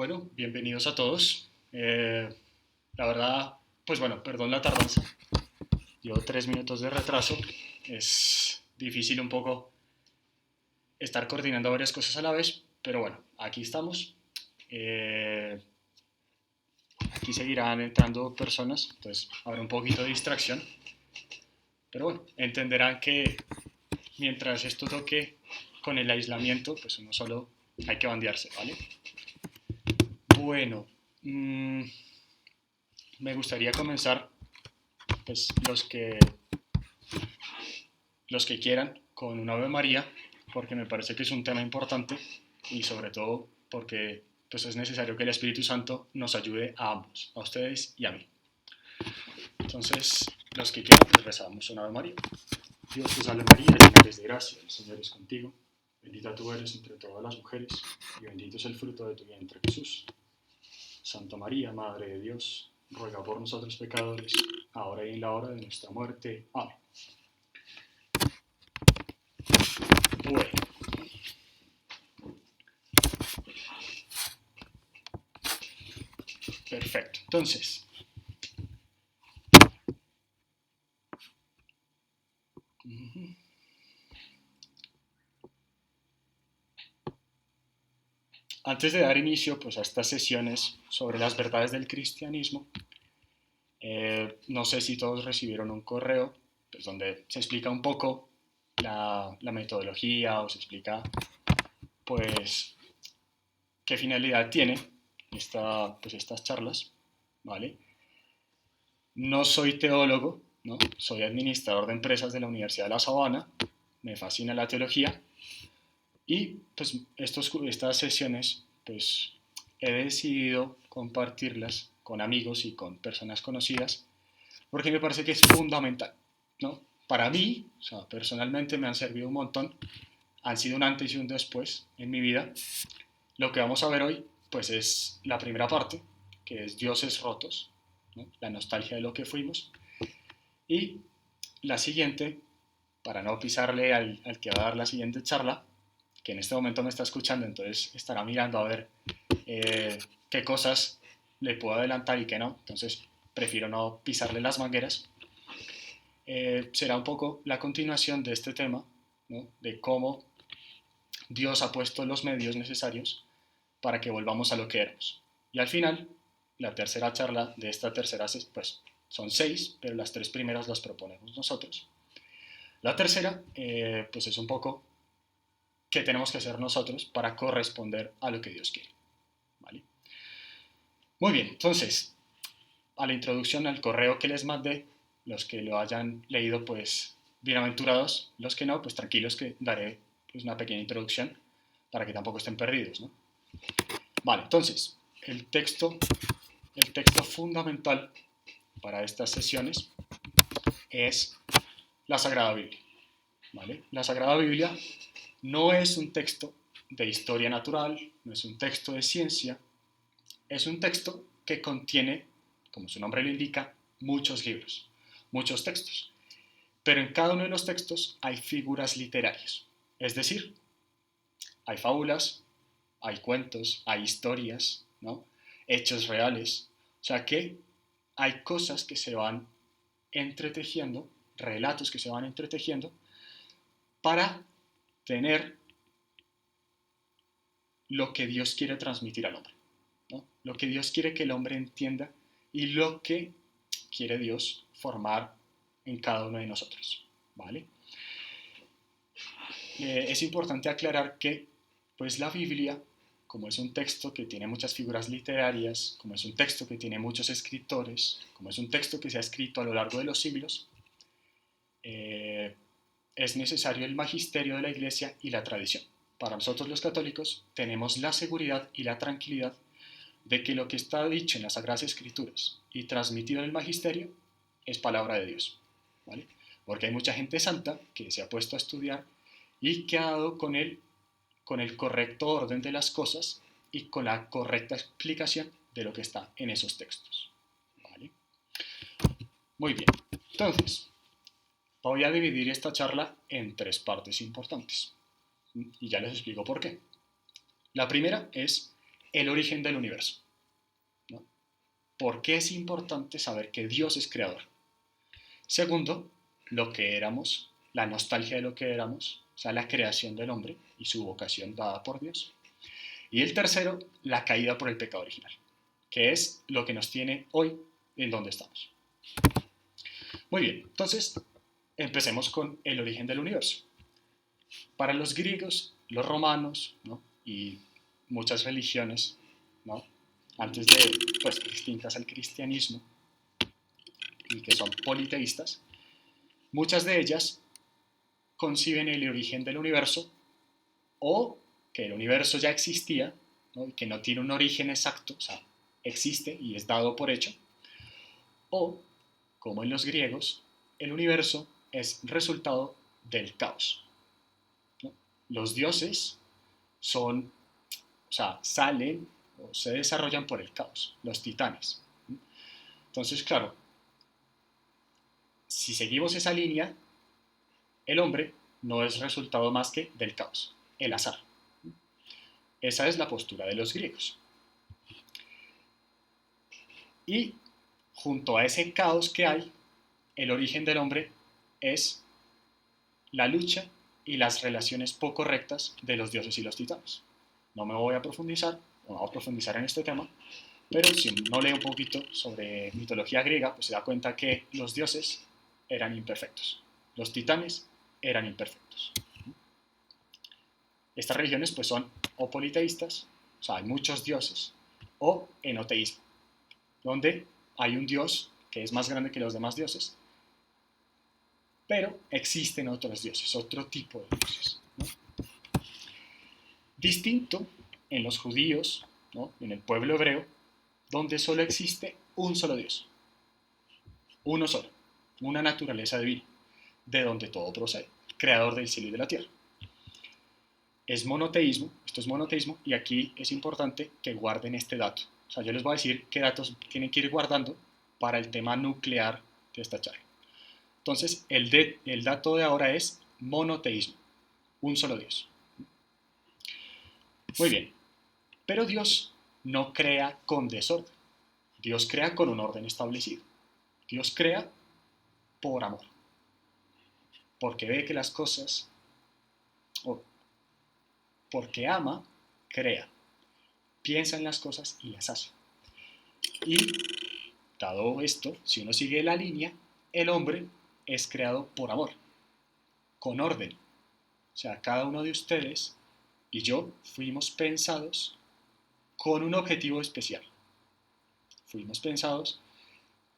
Bueno, bienvenidos a todos. La verdad, pues bueno, perdón la tardanza. Llevo 3 minutos de retraso. Es difícil un poco estar coordinando varias cosas a la vez, pero bueno, aquí estamos. Eh, Aquí seguirán entrando personas, entonces habrá un poquito de distracción. Pero bueno, entenderán que mientras esto toque con el aislamiento, pues uno solo hay que bandearse, ¿vale? Bueno, me gustaría comenzar, pues los que quieran, con una Ave María, porque me parece que es un tema importante y sobre todo porque pues, es necesario que el Espíritu Santo nos ayude a ambos, a ustedes y a mí. Entonces, los que quieran, pues rezamos una Ave María. Dios te salve María, llena eres de gracia, el Señor es contigo. Bendita tú eres entre todas las mujeres y bendito es el fruto de tu vientre, Jesús. Santa María, Madre de Dios, ruega por nosotros pecadores, ahora y en la hora de nuestra muerte. Amén. Bueno, perfecto. Entonces, antes de dar inicio pues, a estas sesiones sobre las verdades del cristianismo, no sé si todos recibieron un correo pues, donde se explica un poco la metodología o se explica pues qué finalidad tiene estas charlas, ¿vale? No soy teólogo, ¿no? Soy administrador de empresas de la Universidad de La Sabana, me fascina la teología y pues estas sesiones pues he decidido compartirlas con amigos y con personas conocidas porque me parece que es fundamental, ¿no? Para mí, o sea, personalmente me han servido un montón, han sido un antes y un después en mi vida. Lo que vamos a ver hoy pues es la primera parte, que es Dioses rotos, ¿no? La nostalgia de lo que fuimos. Y la siguiente, para no pisarle al que va a dar la siguiente charla, que en este momento me está escuchando, entonces estará mirando a ver qué cosas le puedo adelantar y qué no, entonces prefiero no pisarle las mangueras. Será un poco la continuación de este tema, ¿no? De cómo Dios ha puesto los medios necesarios para que volvamos a lo que éramos. Y al final, la tercera charla de esta tercera, pues son 6, pero las 3 primeras las proponemos nosotros. La tercera, pues es un poco qué tenemos que hacer nosotros para corresponder a lo que Dios quiere. ¿Vale? Muy bien, entonces, a la introducción al correo que les mandé, los que lo hayan leído, pues bienaventurados, los que no, pues tranquilos que daré pues, una pequeña introducción para que tampoco estén perdidos, ¿no? Vale, entonces, el texto fundamental para estas sesiones es la Sagrada Biblia, ¿vale? La Sagrada Biblia no es un texto de historia natural, no es un texto de ciencia, es un texto que contiene, como su nombre lo indica, muchos libros, muchos textos. Pero en cada uno de los textos hay figuras literarias, es decir, hay fábulas, hay cuentos, hay historias, ¿no? Hechos reales. O sea que hay cosas que se van entretejiendo, relatos que se van entretejiendo para tener lo que Dios quiere transmitir al hombre, ¿no? Lo que Dios quiere que el hombre entienda y lo que quiere Dios formar en cada uno de nosotros, ¿vale? Es importante aclarar que pues la Biblia, como es un texto que tiene muchas figuras literarias, como es un texto que tiene muchos escritores, como es un texto que se ha escrito a lo largo de los siglos, es necesario el magisterio de la Iglesia y la tradición. Para nosotros los católicos tenemos la seguridad y la tranquilidad de que lo que está dicho en las Sagradas Escrituras y transmitido en el magisterio es palabra de Dios, ¿vale? Porque hay mucha gente santa que se ha puesto a estudiar y que ha dado con el correcto orden de las cosas y con la correcta explicación de lo que está en esos textos, ¿vale? Muy bien, entonces voy a dividir esta charla en 3 partes importantes y ya les explico por qué. La primera es el origen del universo, ¿no? ¿Por qué es importante saber que Dios es creador? Segundo, lo que éramos, la nostalgia de lo que éramos, o sea, la creación del hombre y su vocación dada por Dios. Y el tercero, la caída por el pecado original, que es lo que nos tiene hoy en donde estamos. Muy bien, entonces empecemos con el origen del universo. Para los griegos, los romanos, ¿no? Y muchas religiones, ¿no? Antes de, pues, distintas al cristianismo y que son politeístas, muchas de ellas conciben el origen del universo o que el universo ya existía, ¿no? Y que no tiene un origen exacto, o sea, existe y es dado por hecho, o, como en los griegos, el universo es resultado del caos, ¿no? Los dioses son, o sea, salen o se desarrollan por el caos, los titanes. Entonces, claro, si seguimos esa línea, el hombre no es resultado más que del caos, el azar. Esa es la postura de los griegos. Y junto a ese caos que hay, el origen del hombre es la lucha y las relaciones poco rectas de los dioses y los titanes. No me voy a profundizar, no voy a profundizar en este tema, pero si uno lee un poquito sobre mitología griega, pues se da cuenta que los dioses eran imperfectos, los titanes eran imperfectos. Estas religiones pues son o politeístas, o sea, hay muchos dioses, o enoteísmo, donde hay un dios que es más grande que los demás dioses, pero existen otros dioses, otro tipo de dioses, ¿no? Distinto en los judíos, ¿no? En el pueblo hebreo, donde solo existe un solo Dios, uno solo, una naturaleza divina, de donde todo procede, creador del cielo y de la tierra. Es monoteísmo, esto es monoteísmo, y aquí es importante que guarden este dato. O sea, yo les voy a decir qué datos tienen que ir guardando para el tema nuclear de esta charla. Entonces, el dato de ahora es monoteísmo, un solo Dios. Muy bien, pero Dios no crea con desorden, Dios crea con un orden establecido. Dios crea por amor, porque ve que las cosas, o porque ama, crea, piensa en las cosas y las hace. Y dado esto, si uno sigue la línea, el hombre es creado por amor, con orden. O sea, cada uno de ustedes y yo fuimos pensados con un objetivo especial. Fuimos pensados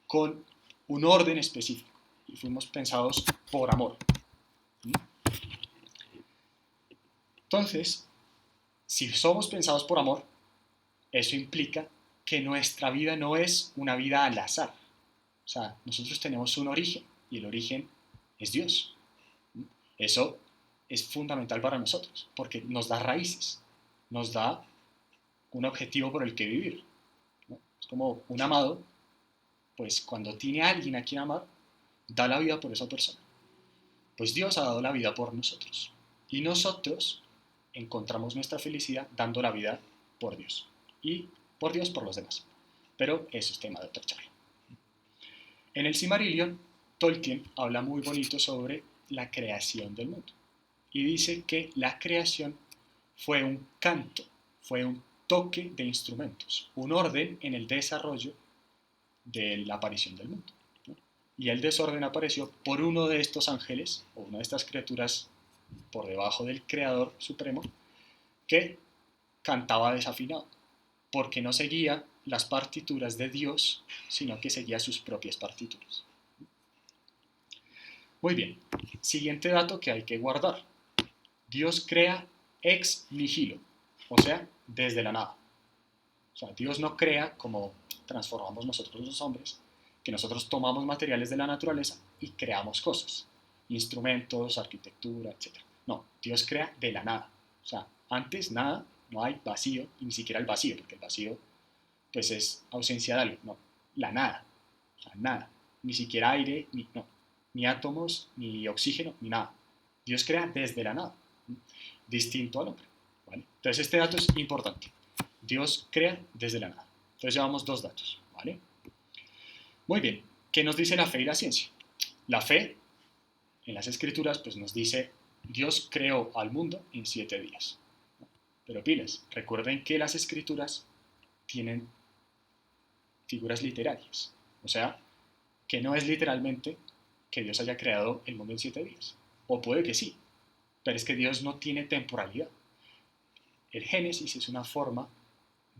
con un orden específico y fuimos pensados por amor. Entonces, si somos pensados por amor, eso implica que nuestra vida no es una vida al azar. O sea, nosotros tenemos un origen y el origen es Dios. Eso es fundamental para nosotros porque nos da raíces, nos da un objetivo por el que vivir, ¿no? Es como un amado, pues cuando tiene a alguien a quien amar, da la vida por esa persona. Pues Dios ha dado la vida por nosotros y nosotros encontramos nuestra felicidad dando la vida por Dios y por Dios por los demás. Pero eso es tema de otra charla. En el Silmarillion, Tolkien habla muy bonito sobre la creación del mundo y dice que la creación fue un canto, fue un toque de instrumentos, un orden en el desarrollo de la aparición del mundo, ¿no? Y el desorden apareció por uno de estos ángeles, o una de estas criaturas por debajo del Creador Supremo, que cantaba desafinado, porque no seguía las partituras de Dios, sino que seguía sus propias partituras. Muy bien, siguiente dato que hay que guardar. Dios crea ex nihilo, o sea, desde la nada. O sea, Dios no crea como transformamos nosotros los hombres, que nosotros tomamos materiales de la naturaleza y creamos cosas, instrumentos, arquitectura, etc. No, Dios crea de la nada. O sea, antes nada, no hay vacío, y ni siquiera el vacío, porque el vacío pues es ausencia de algo, no, la nada, o sea, nada, ni siquiera aire, ni, no, ni átomos, ni oxígeno, ni nada. Dios crea desde la nada, distinto al hombre, ¿vale? Entonces este dato es importante. Dios crea desde la nada. Entonces llevamos dos datos, ¿vale? Muy bien, ¿qué nos dice la fe y la ciencia? La fe, en las escrituras, pues nos dice, Dios creó al mundo en 7 días. Pero pilas, recuerden que las escrituras tienen figuras literarias. O sea, que no es literalmente que Dios haya creado el mundo en 7 días. O puede que sí, pero es que Dios no tiene temporalidad. El Génesis es una forma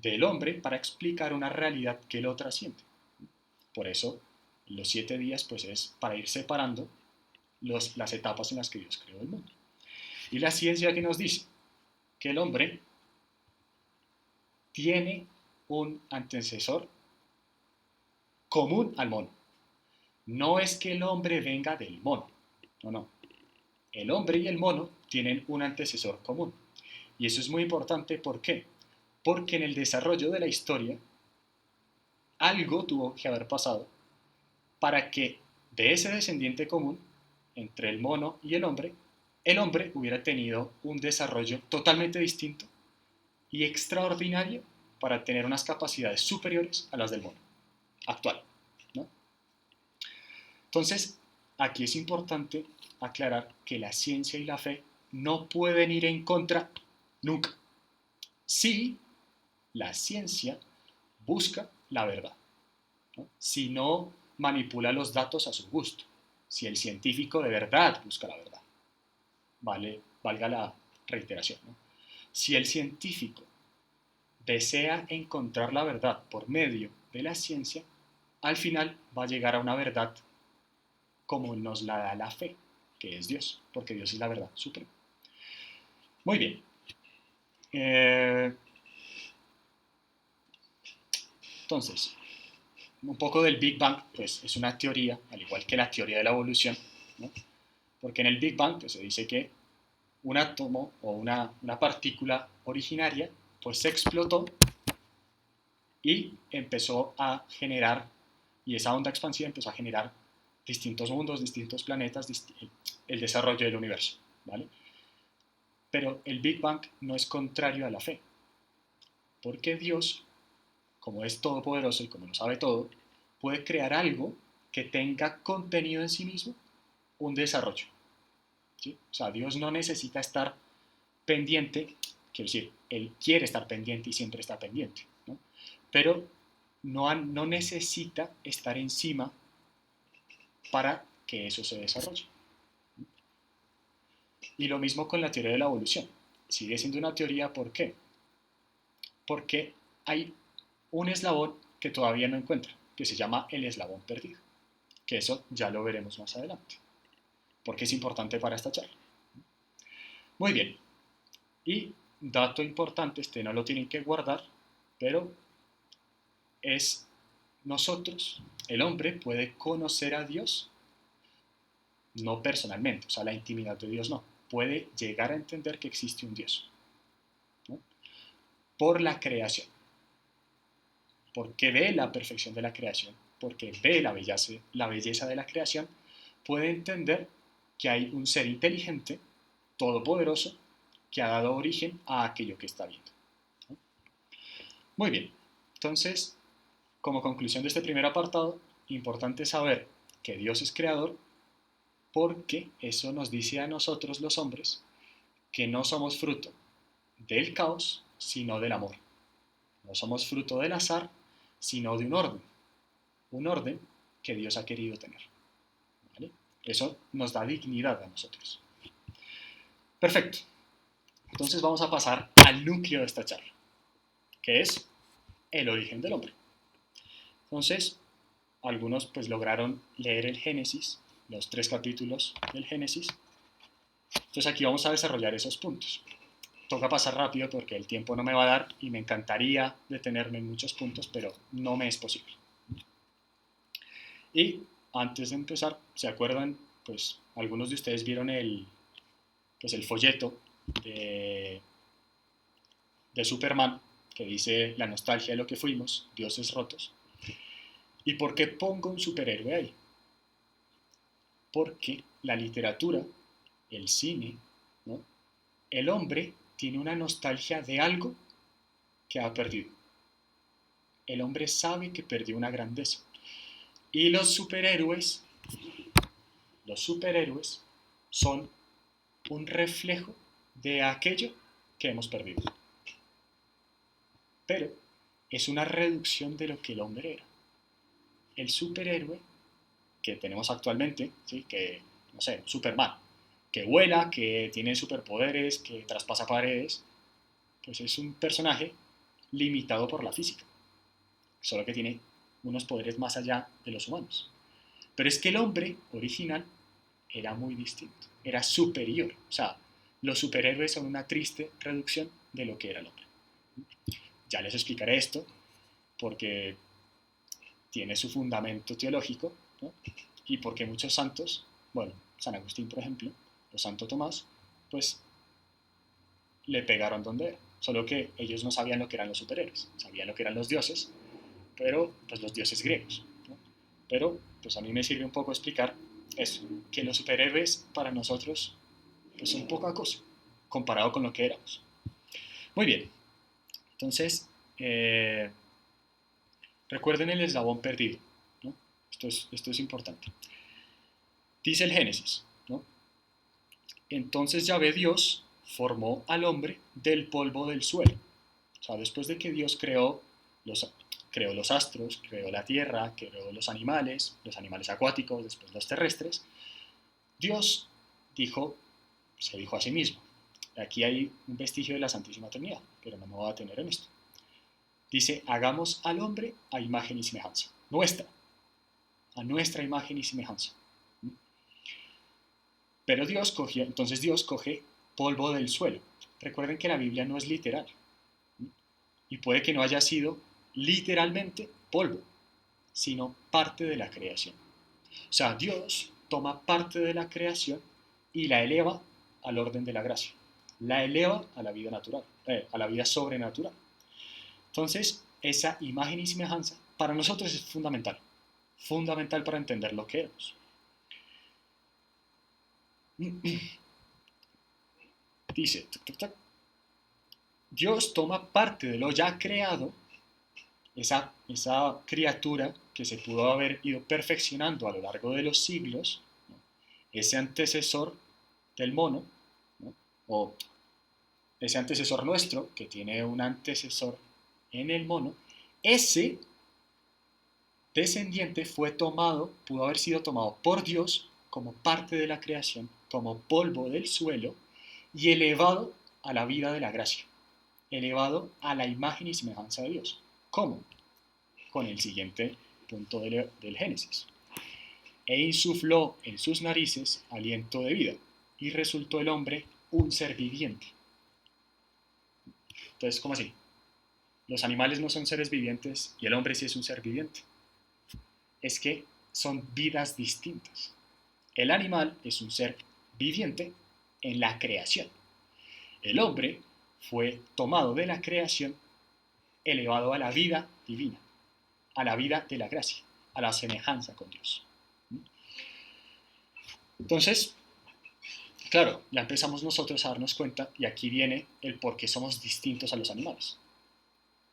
del hombre para explicar una realidad que lo trasciende. Por eso, los 7 días pues es para ir separando las etapas en las que Dios creó el mundo. Y la ciencia que nos dice que el hombre tiene un antecesor común al mono. No es que el hombre venga del mono, no, no. El hombre y el mono tienen un antecesor común. Y eso es muy importante, ¿por qué? Porque en el desarrollo de la historia algo tuvo que haber pasado para que de ese descendiente común, entre el mono y el hombre hubiera tenido un desarrollo totalmente distinto y extraordinario para tener unas capacidades superiores a las del mono actual, ¿no? Entonces, aquí es importante aclarar que la ciencia y la fe no pueden ir en contra nunca. Si la ciencia busca la verdad, ¿no? Si no manipula los datos a su gusto, si el científico de verdad busca la verdad, valga la reiteración, ¿no? Si el científico desea encontrar la verdad por medio de la ciencia, al final va a llegar a una verdad como nos la da la fe, que es Dios, porque Dios es la verdad suprema. Muy bien. Entonces, un poco del Big Bang, pues es una teoría, al igual que la teoría de la evolución, ¿no? Porque en el Big Bang pues, se dice que un átomo o una partícula originaria pues se explotó y empezó a generar, y esa onda expansiva empezó a generar distintos mundos, distintos planetas, el desarrollo del universo, ¿vale? Pero el Big Bang no es contrario a la fe, porque Dios, como es todopoderoso y como lo sabe todo, puede crear algo que tenga contenido en sí mismo, un desarrollo, ¿sí? O sea, Dios no necesita estar pendiente, quiero decir, Él quiere estar pendiente y siempre está pendiente, ¿no? Pero no necesita estar encima para que eso se desarrolle. Y lo mismo con la teoría de la evolución. Sigue siendo una teoría, ¿por qué? Porque hay un eslabón que todavía no encuentra, que se llama el eslabón perdido, que eso ya lo veremos más adelante, porque es importante para esta charla. Muy bien, y dato importante, este no lo tienen que guardar, pero es nosotros, el hombre puede conocer a Dios, no personalmente, o sea, la intimidad de Dios no, puede llegar a entender que existe un Dios, ¿no? Por la creación, porque ve la perfección de la creación, porque ve la belleza de la creación, puede entender que hay un ser inteligente, todopoderoso, que ha dado origen a aquello que está viendo, ¿no? Muy bien, entonces, como conclusión de este primer apartado, importante saber que Dios es creador porque eso nos dice a nosotros los hombres que no somos fruto del caos, sino del amor. No somos fruto del azar, sino de un orden que Dios ha querido tener, ¿vale? Eso nos da dignidad a nosotros. Perfecto. Entonces vamos a pasar al núcleo de esta charla, que es el origen del hombre. Entonces, algunos pues lograron leer el Génesis, los 3 capítulos del Génesis. Entonces aquí vamos a desarrollar esos puntos. Toca pasar rápido porque el tiempo no me va a dar y me encantaría detenerme en muchos puntos, pero no me es posible. Y antes de empezar, ¿se acuerdan? Pues algunos de ustedes vieron el folleto de Superman que dice la nostalgia de lo que fuimos, dioses rotos. ¿Y por qué pongo un superhéroe ahí? Porque la literatura, el cine, ¿no? El hombre tiene una nostalgia de algo que ha perdido. El hombre sabe que perdió una grandeza. Y los superhéroes son un reflejo de aquello que hemos perdido. Pero es una reducción de lo que el hombre era. El superhéroe que tenemos actualmente, ¿sí? Que, no sé, Superman, que vuela, que tiene superpoderes, que traspasa paredes, pues es un personaje limitado por la física, solo que tiene unos poderes más allá de los humanos. Pero es que el hombre original era muy distinto, era superior. O sea, los superhéroes son una triste reducción de lo que era el hombre. Ya les explicaré esto porque tiene su fundamento teológico, ¿no? Y porque muchos santos, bueno, San Agustín por ejemplo, o Santo Tomás, pues le pegaron donde era. Solo que ellos no sabían lo que eran los superhéroes, sabían lo que eran los dioses, pero pues los dioses griegos, ¿no? Pero pues a mí me sirve un poco explicar eso, que los superhéroes para nosotros pues son poca cosa comparado con lo que éramos. Muy bien, entonces recuerden el eslabón perdido, ¿no? Esto es importante. Dice el Génesis, ¿no? Entonces Yahvé Dios formó al hombre del polvo del suelo. O sea, después de que Dios creó los astros, creó la tierra, creó los animales acuáticos, después los terrestres, Dios se dijo a sí mismo. Aquí hay un vestigio de la Santísima Trinidad, pero no me voy a detener en esto. Dice, hagamos al hombre a imagen y semejanza. A nuestra imagen y semejanza. Pero entonces Dios coge polvo del suelo. Recuerden que la Biblia no es literal. Y puede que no haya sido literalmente polvo, sino parte de la creación. O sea, Dios toma parte de la creación y la eleva al orden de la gracia. La eleva a la vida natural, a la vida sobrenatural. Entonces, esa imagen y semejanza para nosotros es fundamental para entender lo que éramos. Dice, Dios toma parte de lo ya creado, esa criatura que se pudo haber ido perfeccionando a lo largo de los siglos, ¿no? Ese antecesor del mono, ¿no? O ese antecesor nuestro, que tiene un antecesor en el mono, ese descendiente pudo haber sido tomado por Dios como parte de la creación, como polvo del suelo, y elevado a la vida de la gracia, elevado a la imagen y semejanza de Dios. ¿Cómo? Con el siguiente punto del Génesis. E insufló en sus narices aliento de vida, y resultó el hombre un ser viviente. Entonces, ¿cómo así? Los animales no son seres vivientes y el hombre sí es un ser viviente. Es que son vidas distintas. El animal es un ser viviente en la creación. El hombre fue tomado de la creación, elevado a la vida divina, a la vida de la gracia, a la semejanza con Dios. Entonces, claro, ya empezamos nosotros a darnos cuenta, y aquí viene el por qué somos distintos a los animales.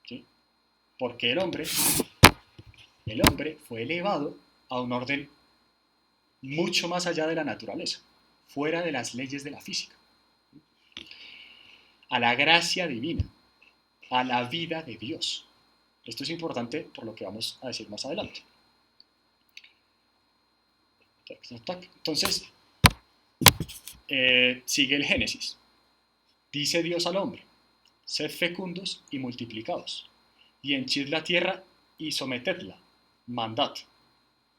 ¿Sí? Porque el hombre fue elevado a un orden mucho más allá de la naturaleza, fuera de las leyes de la física, a la gracia divina, a la vida de Dios. Esto es importante por lo que vamos a decir más adelante. Entonces, sigue el Génesis. Dice Dios al hombre, sed fecundos y multiplicaos, y henchid la tierra y sometedla, mandad.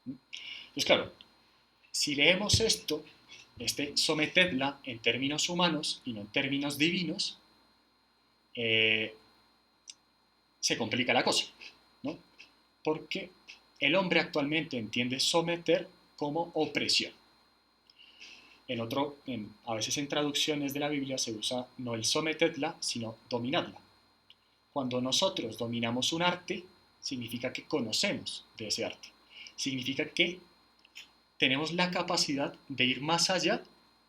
Entonces, claro, si leemos sometedla en términos humanos y no en términos divinos, se complica la cosa, ¿no? Porque el hombre actualmente entiende someter como opresión. A veces en traducciones de la Biblia se usa no el sometedla, sino dominadla. Cuando nosotros dominamos un arte, significa que conocemos de ese arte. Significa que tenemos la capacidad de ir más allá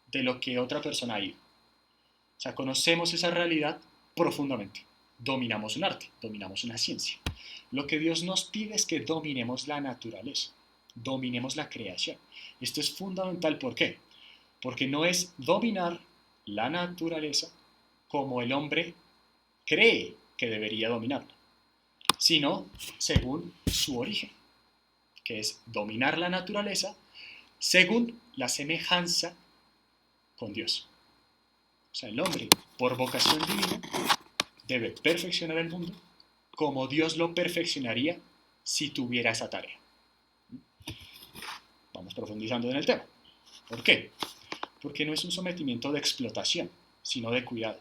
de lo que otra persona ha ido. O sea, conocemos esa realidad profundamente. dominamos un arte, dominamos una ciencia. Lo que Dios nos pide es que dominemos la naturaleza, dominemos la creación. Esto es fundamental, ¿por qué? Porque no es dominar la naturaleza como el hombre cree que debería dominarla, sino según su origen, que es dominar la naturaleza según la semejanza con Dios. O sea, el hombre, por vocación divina, debe perfeccionar el mundo como Dios lo perfeccionaría si tuviera esa tarea. Vamos profundizando en el tema. ¿Por qué? Porque no es un sometimiento de explotación, sino de cuidado.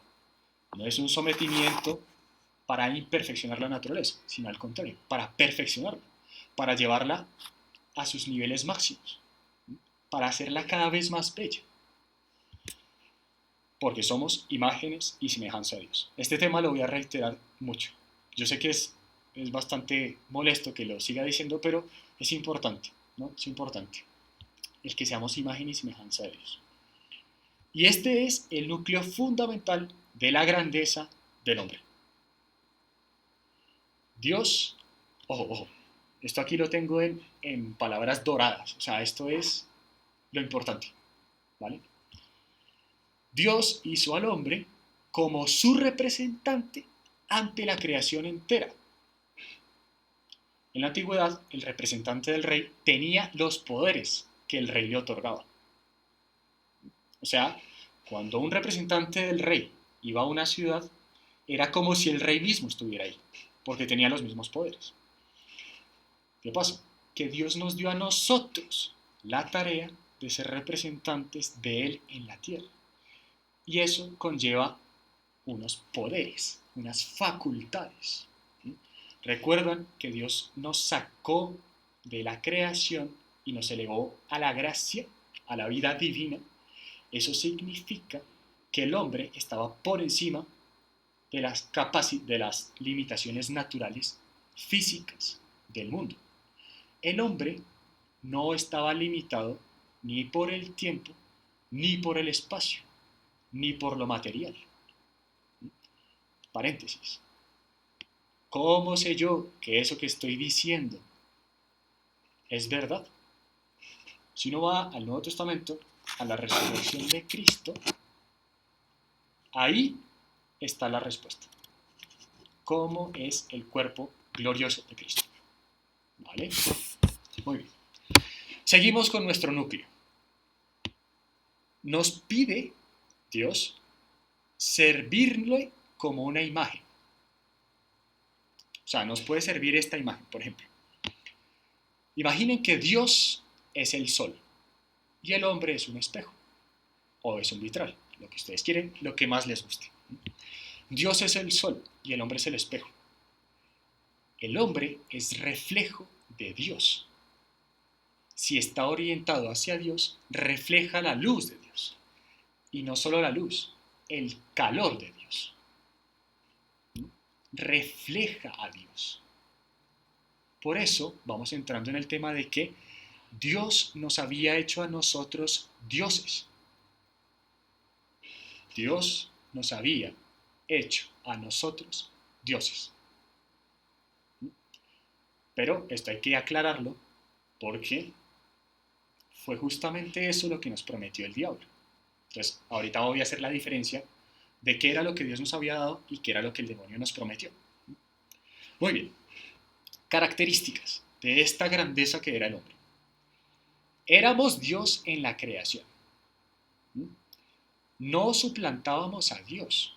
No es un sometimiento para imperfeccionar la naturaleza, sino al contrario, para perfeccionarla, para llevarla a sus niveles máximos, para hacerla cada vez más bella, porque somos imágenes y semejanza de Dios. Este tema lo voy a reiterar mucho. Yo sé que es bastante molesto que lo siga diciendo, pero es importante, ¿no? Es importante el que seamos imagen y semejanza de Dios. Y este es el núcleo fundamental de la grandeza del hombre. Dios, ojo, ojo, esto aquí lo tengo en palabras doradas, o sea, esto es lo importante, ¿vale? Dios hizo al hombre como su representante ante la creación entera. En la antigüedad, el representante del rey tenía los poderes que el rey le otorgaba. O sea, cuando un representante del rey iba a una ciudad, era como si el rey mismo estuviera ahí, porque tenía los mismos poderes. ¿Qué pasa? Que Dios nos dio a nosotros la tarea de ser representantes de Él en la tierra. Y eso conlleva unos poderes, unas facultades. ¿Sí? Recuerdan que Dios nos sacó de la creación y nos elevó a la gracia, a la vida divina. Eso significa que el hombre estaba por encima de de las limitaciones naturales físicas del mundo. El hombre no estaba limitado ni por el tiempo, ni por el espacio, ni por lo material. Paréntesis. ¿Cómo sé yo que eso que estoy diciendo es verdad? Si uno va al Nuevo Testamento, a la resurrección de Cristo, ahí está la respuesta. ¿Cómo es el cuerpo glorioso de Cristo? ¿Vale? Muy bien. Seguimos con nuestro núcleo. Nos pide Dios servirle como una imagen. O sea, nos puede servir esta imagen, por ejemplo. Imaginen que Dios es el sol y el hombre es un espejo o es un vitral, lo que ustedes quieren, lo que más les guste. Dios es el sol y el hombre es el espejo. El hombre es reflejo de Dios. Si está orientado hacia Dios, refleja la luz de Dios. Y no solo la luz, el calor de Dios. Refleja a Dios. Por eso vamos entrando en el tema de que Dios nos había hecho a nosotros dioses. Dios nos había hecho a nosotros dioses. Pero esto hay que aclararlo porque fue justamente eso lo que nos prometió el diablo. Entonces, ahorita voy a hacer la diferencia de qué era lo que Dios nos había dado y qué era lo que el demonio nos prometió. Muy bien. Características de esta grandeza que era el hombre. Éramos Dios en la creación. No suplantábamos a Dios,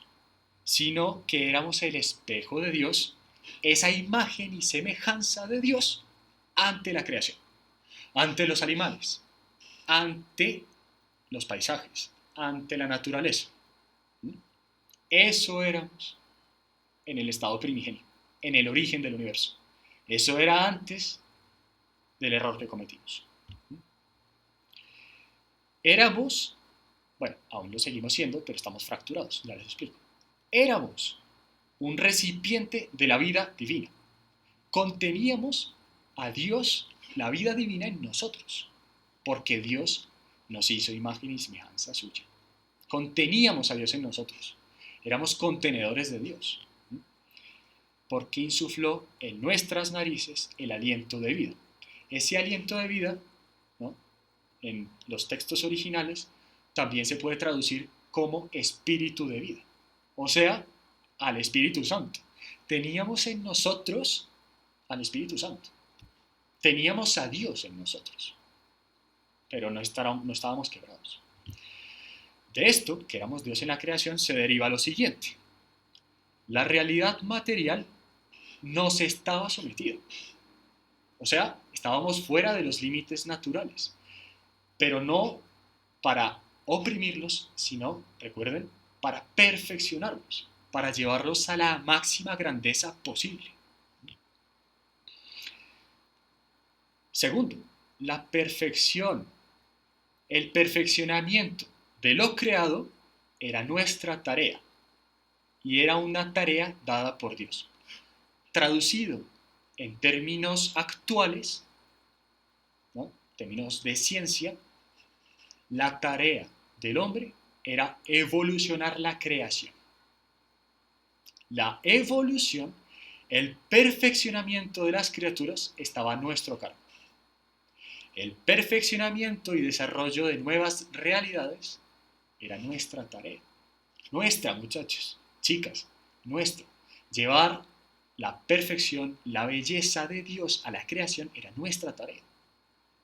sino que éramos el espejo de Dios, esa imagen y semejanza de Dios ante la creación, ante los animales, ante los paisajes, ante la naturaleza. Eso éramos en el estado primigenio, en el origen del universo. Eso era antes del error que cometimos. Éramos, bueno, aún lo seguimos siendo, pero estamos fracturados, ya les explico. Éramos un recipiente de la vida divina. Conteníamos a Dios, la vida divina en nosotros, porque Dios nos hizo imagen y semejanza suya. Conteníamos a Dios en nosotros. Éramos contenedores de Dios. porque insufló en nuestras narices el aliento de vida. Ese aliento de vida, ¿no?, en los textos originales, también se puede traducir como espíritu de vida, o sea, al Espíritu Santo. Teníamos en nosotros al Espíritu Santo. Teníamos a Dios en nosotros, pero no estábamos quebrados. De esto, que éramos Dios en la creación, se deriva lo siguiente. La realidad material nos estaba sometida. O sea, estábamos fuera de los límites naturales, pero no para oprimirlos, sino, recuerden, para perfeccionarlos, para llevarlos a la máxima grandeza posible. Segundo, la perfección, el perfeccionamiento de lo creado era nuestra tarea y era una tarea dada por Dios. Traducido en términos actuales, ¿no?, términos de ciencia, la tarea del hombre era evolucionar la creación. La evolución, el perfeccionamiento de las criaturas estaba a nuestro cargo. El perfeccionamiento y desarrollo de nuevas realidades era nuestra tarea. Nuestra, muchachos, chicas, nuestra. Llevar la perfección, la belleza de Dios a la creación era nuestra tarea.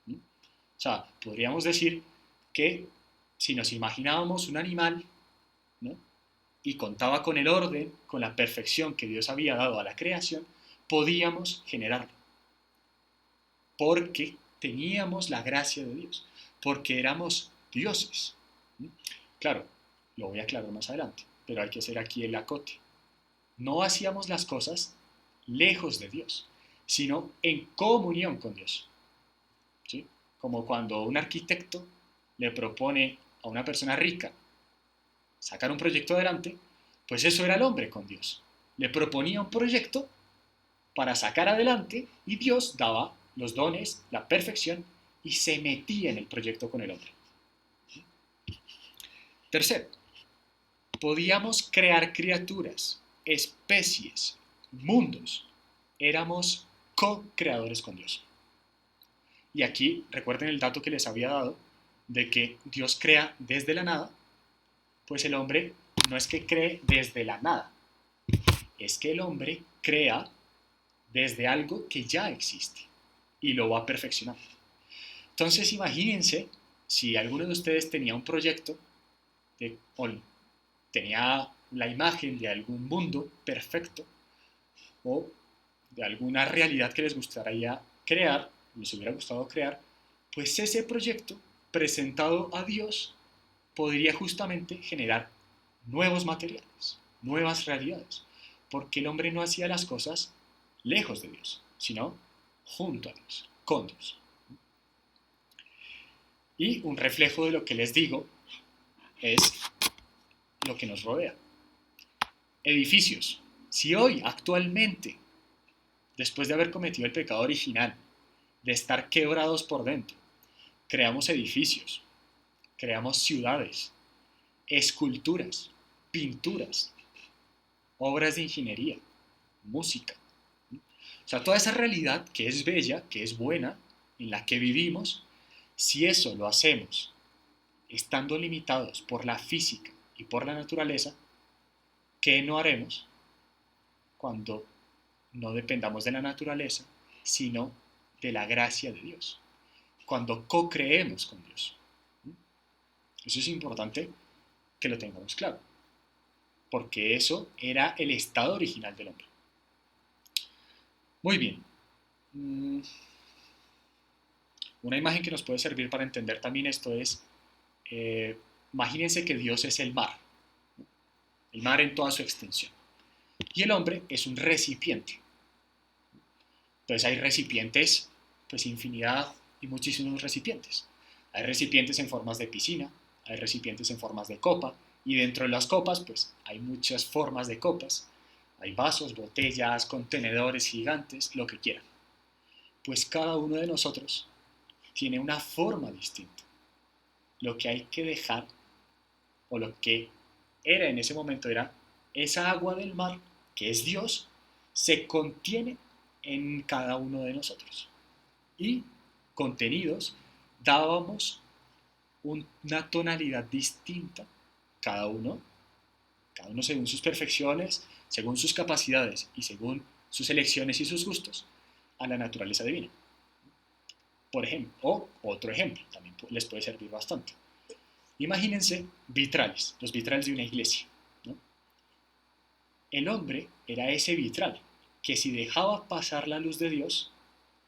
¿Mm? O sea, podríamos decir que si nos imaginábamos un animal, ¿no?, y contaba con el orden, con la perfección que Dios había dado a la creación, podíamos generarlo. Porque teníamos la gracia de Dios, porque éramos dioses. Claro, lo voy a aclarar más adelante, pero hay que hacer aquí el acote. No hacíamos las cosas lejos de Dios, sino en comunión con Dios. ¿Sí? Como cuando un arquitecto le propone a una persona rica sacar un proyecto adelante, pues eso era el hombre con Dios. Le proponía un proyecto para sacar adelante y Dios daba los dones, la perfección y se metía en el proyecto con el hombre. Tercero, podíamos crear criaturas, especies, mundos. Éramos co-creadores con Dios. Y aquí recuerden el dato que les había dado de que Dios crea desde la nada, pues el hombre no es que cree desde la nada, es que el hombre crea desde algo que ya existe y lo va perfeccionando. Entonces imagínense si alguno de ustedes tenía un proyecto o tenía la imagen de algún mundo perfecto o de alguna realidad que les gustaría crear, les hubiera gustado crear, pues ese proyecto presentado a Dios podría justamente generar nuevos materiales, nuevas realidades, porque el hombre no hacía las cosas lejos de Dios, sino junto a Dios, con Dios. Y un reflejo de lo que les digo es lo que nos rodea. Edificios. Si hoy, actualmente, después de haber cometido el pecado original, de estar quebrados por dentro, creamos edificios, creamos ciudades, esculturas, pinturas, obras de ingeniería, música. O sea, toda esa realidad que es bella, que es buena, en la que vivimos, si eso lo hacemos estando limitados por la física y por la naturaleza, ¿qué no haremos cuando no dependamos de la naturaleza, sino de la gracia de Dios? Cuando co-creemos con Dios. Eso es importante que lo tengamos claro, porque eso era el estado original del hombre. Muy bien. Una imagen que nos puede servir para entender también esto es, imagínense que Dios es el mar en toda su extensión, y el hombre es un recipiente. Entonces hay recipientes, pues infinidad y muchísimos recipientes. Hay recipientes en formas de piscina, hay recipientes en formas de copa, y dentro de las copas, pues hay muchas formas de copas. Hay vasos, botellas, contenedores gigantes, lo que quieran. Pues cada uno de nosotros tiene una forma distinta. Lo que hay que dejar, o lo que era en ese momento, era esa agua del mar, que es Dios, se contiene en cada uno de nosotros. Y contenidos dábamos una tonalidad distinta, cada uno, cada uno según sus perfecciones, según sus capacidades y según sus elecciones y sus gustos, a la naturaleza divina. Por ejemplo, o otro ejemplo, también les puede servir bastante. Imagínense vitrales, los vitrales de una iglesia, ¿no? El hombre era ese vitral que si dejaba pasar la luz de Dios,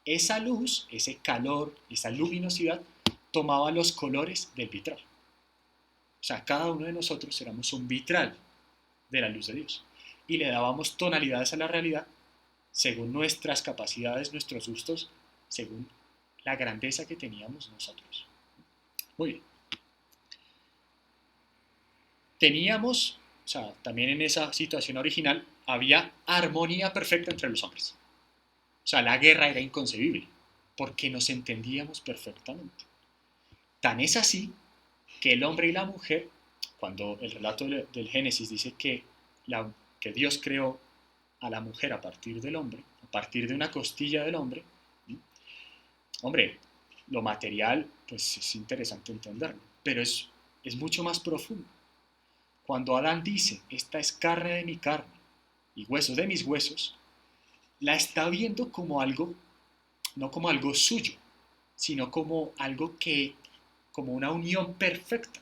esa luz, ese calor, esa luminosidad, tomaba los colores del vitral. O sea, cada uno de nosotros éramos un vitral de la luz de Dios. Y le dábamos tonalidades a la realidad según nuestras capacidades, nuestros gustos, según la grandeza que teníamos nosotros. Muy bien. Teníamos, o sea, también en esa situación original, había armonía perfecta entre los hombres. O sea, la guerra era inconcebible, porque nos entendíamos perfectamente. Tan es así que el hombre y la mujer, cuando el relato del Génesis dice que Dios creó a la mujer a partir del hombre, a partir de una costilla del hombre, ¿sí? Hombre, lo material, pues es interesante entenderlo, pero es mucho más profundo. Cuando Adán dice, esta es carne de mi carne y huesos de mis huesos, la está viendo como algo, no como algo suyo, sino como algo como una unión perfecta.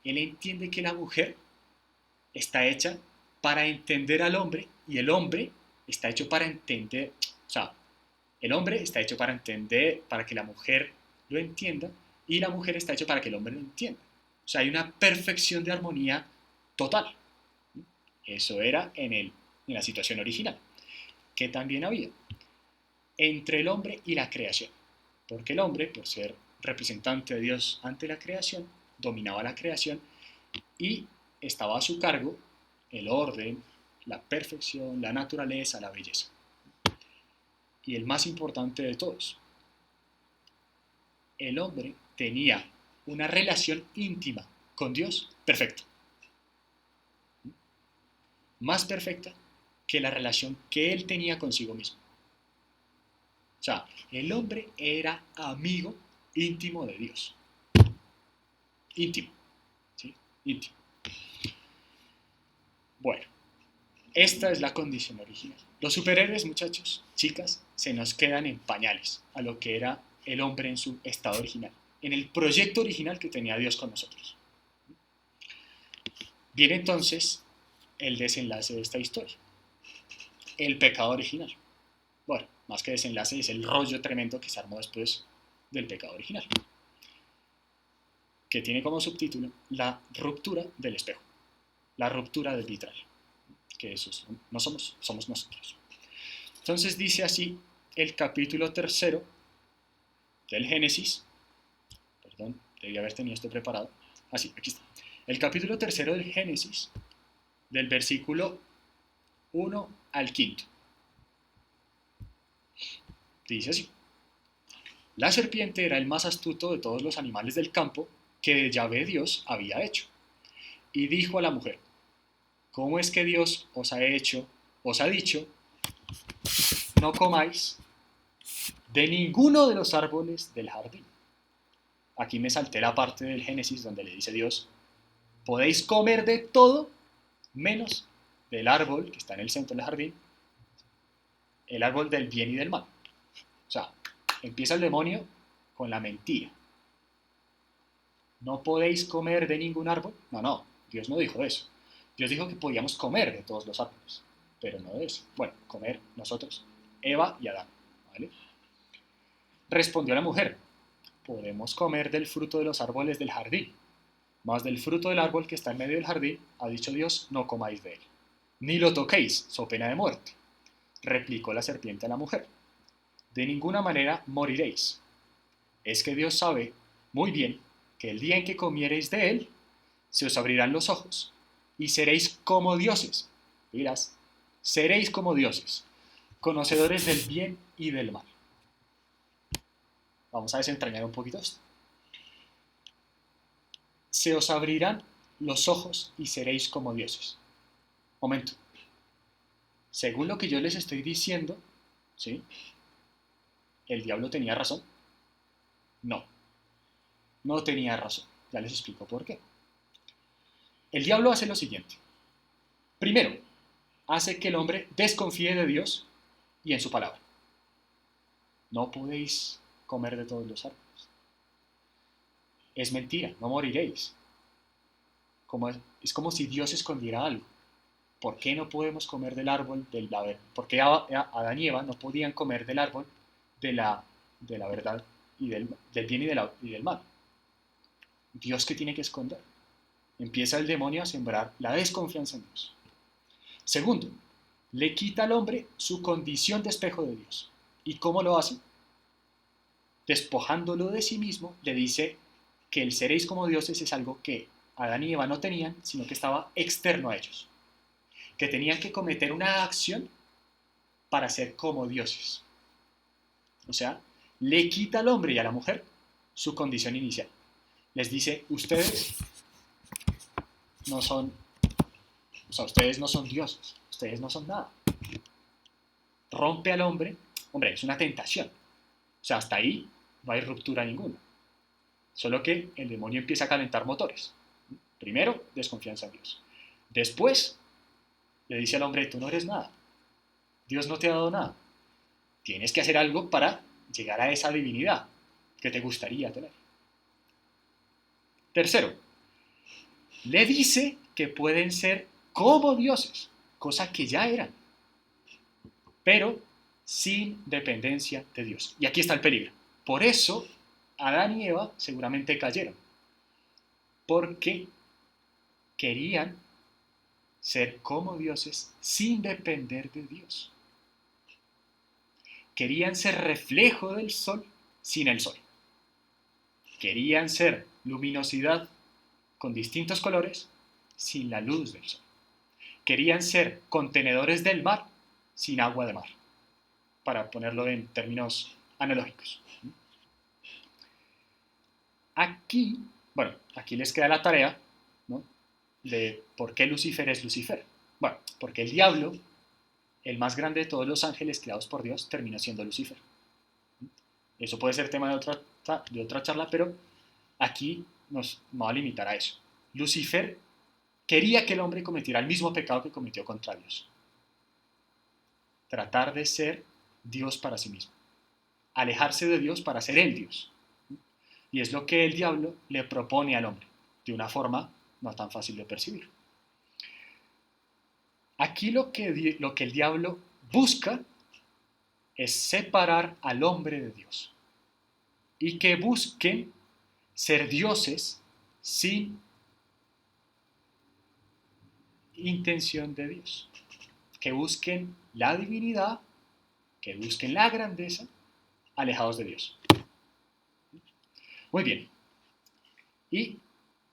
Él entiende que la mujer está hecha para entender al hombre y el hombre está hecho para entender, o sea, el hombre está hecho para entender, para que la mujer lo entienda y la mujer está hecha para que el hombre lo entienda. O sea, hay una perfección de armonía total. Eso era en la situación original, que también había entre el hombre y la creación. Porque el hombre, por ser representante de Dios ante la creación, dominaba la creación y estaba a su cargo el orden, la perfección, la naturaleza, la belleza. Y el más importante de todos, el hombre tenía una relación íntima con Dios perfecta. Más perfecta que la relación que él tenía consigo mismo. O sea, el hombre era amigo íntimo de Dios. Íntimo, ¿sí? Íntimo. Bueno, esta es la condición original. Los superhéroes, muchachos, chicas, se nos quedan en pañales a lo que era el hombre en su estado original, en el proyecto original que tenía Dios con nosotros. Viene entonces el desenlace de esta historia, el pecado original. Bueno, más que desenlace es el rollo tremendo que se armó después del pecado original, que tiene como subtítulo la ruptura del espejo, la ruptura del vitral, que eso no somos nosotros. Entonces dice así el capítulo 3 del Génesis, perdón, debí haber tenido esto preparado, así, aquí está. El capítulo 3 del Génesis, del versículo 1 al 5. Dice así: la serpiente era el más astuto de todos los animales del campo que Yahvé Dios había hecho. Y dijo a la mujer: ¿cómo es que Dios os ha dicho, no comáis de ninguno de los árboles del jardín? Aquí me salté la parte del Génesis donde le dice Dios: podéis comer de todo menos del árbol que está en el centro del jardín, el árbol del bien y del mal. O sea, empieza el demonio con la mentira. ¿No podéis comer de ningún árbol? No, Dios no dijo eso. Dios dijo que podíamos comer de todos los árboles, pero no de eso. Bueno, comer nosotros, Eva y Adán, ¿vale? Respondió la mujer: podemos comer del fruto de los árboles del jardín, mas del fruto del árbol que está en medio del jardín, ha dicho Dios, no comáis de él, ni lo toquéis, so pena de muerte. Replicó la serpiente a la mujer: de ninguna manera moriréis. Es que Dios sabe muy bien que el día en que comiereis de él, se os abrirán los ojos y seréis como dioses. Dirás, seréis como dioses, conocedores del bien y del mal. Vamos a desentrañar un poquito esto. Se os abrirán los ojos y seréis como dioses. Momento. Según lo que yo les estoy diciendo, ¿sí? ¿El diablo tenía razón? No, no tenía razón. Ya les explico por qué. El diablo hace lo siguiente. Primero, hace que el hombre desconfíe de Dios y en su palabra. No podéis comer de todos los árboles. Es mentira, no moriréis. Es como si Dios escondiera algo. ¿Por qué no podemos comer del árbol del la verdad? ¿Por qué Adán y Eva no podían comer del árbol de la verdad y del bien y del mal? Dios, ¿qué tiene que esconder? Empieza el demonio a sembrar la desconfianza en Dios. Segundo, le quita al hombre su condición de espejo de Dios. ¿Y cómo lo hace? Despojándolo de sí mismo, le dice que el seréis como dioses es algo que Adán y Eva no tenían, sino que estaba externo a ellos. Que tenían que cometer una acción para ser como dioses. O sea, le quita al hombre y a la mujer su condición inicial. Les dice, ustedes no son, o sea, ustedes no son dioses, ustedes no son nada. Rompe al hombre, hombre, es una tentación. O sea, hasta ahí no hay ruptura ninguna. Solo que el demonio empieza a calentar motores. Primero, desconfianza en Dios. Después, le dice al hombre, tú no eres nada. Dios no te ha dado nada. Tienes que hacer algo para llegar a esa divinidad que te gustaría tener. Tercero, le dice que pueden ser como dioses, cosa que ya eran, pero sin dependencia de Dios. Y aquí está el peligro. Por eso, Adán y Eva seguramente cayeron, porque querían ser como dioses sin depender de Dios. Querían ser reflejo del sol sin el sol. Querían ser luminosidad con distintos colores sin la luz del sol. Querían ser contenedores del mar sin agua de mar, para ponerlo en términos analógicos. Aquí, bueno, aquí les queda la tarea, ¿no?, de por qué Lucifer es Lucifer. Bueno, porque el diablo, el más grande de todos los ángeles creados por Dios, terminó siendo Lucifer. Eso puede ser tema de otra charla, pero aquí nos vamos a limitar a eso. Lucifer quería que el hombre cometiera el mismo pecado que cometió contra Dios. Tratar de ser Dios para sí mismo. Alejarse de Dios para ser el Dios. Y es lo que el diablo le propone al hombre, de una forma no tan fácil de percibir. Aquí lo que el diablo busca es separar al hombre de Dios y que busquen ser dioses sin intención de Dios, que busquen la divinidad, que busquen la grandeza, alejados de Dios. Muy bien. Y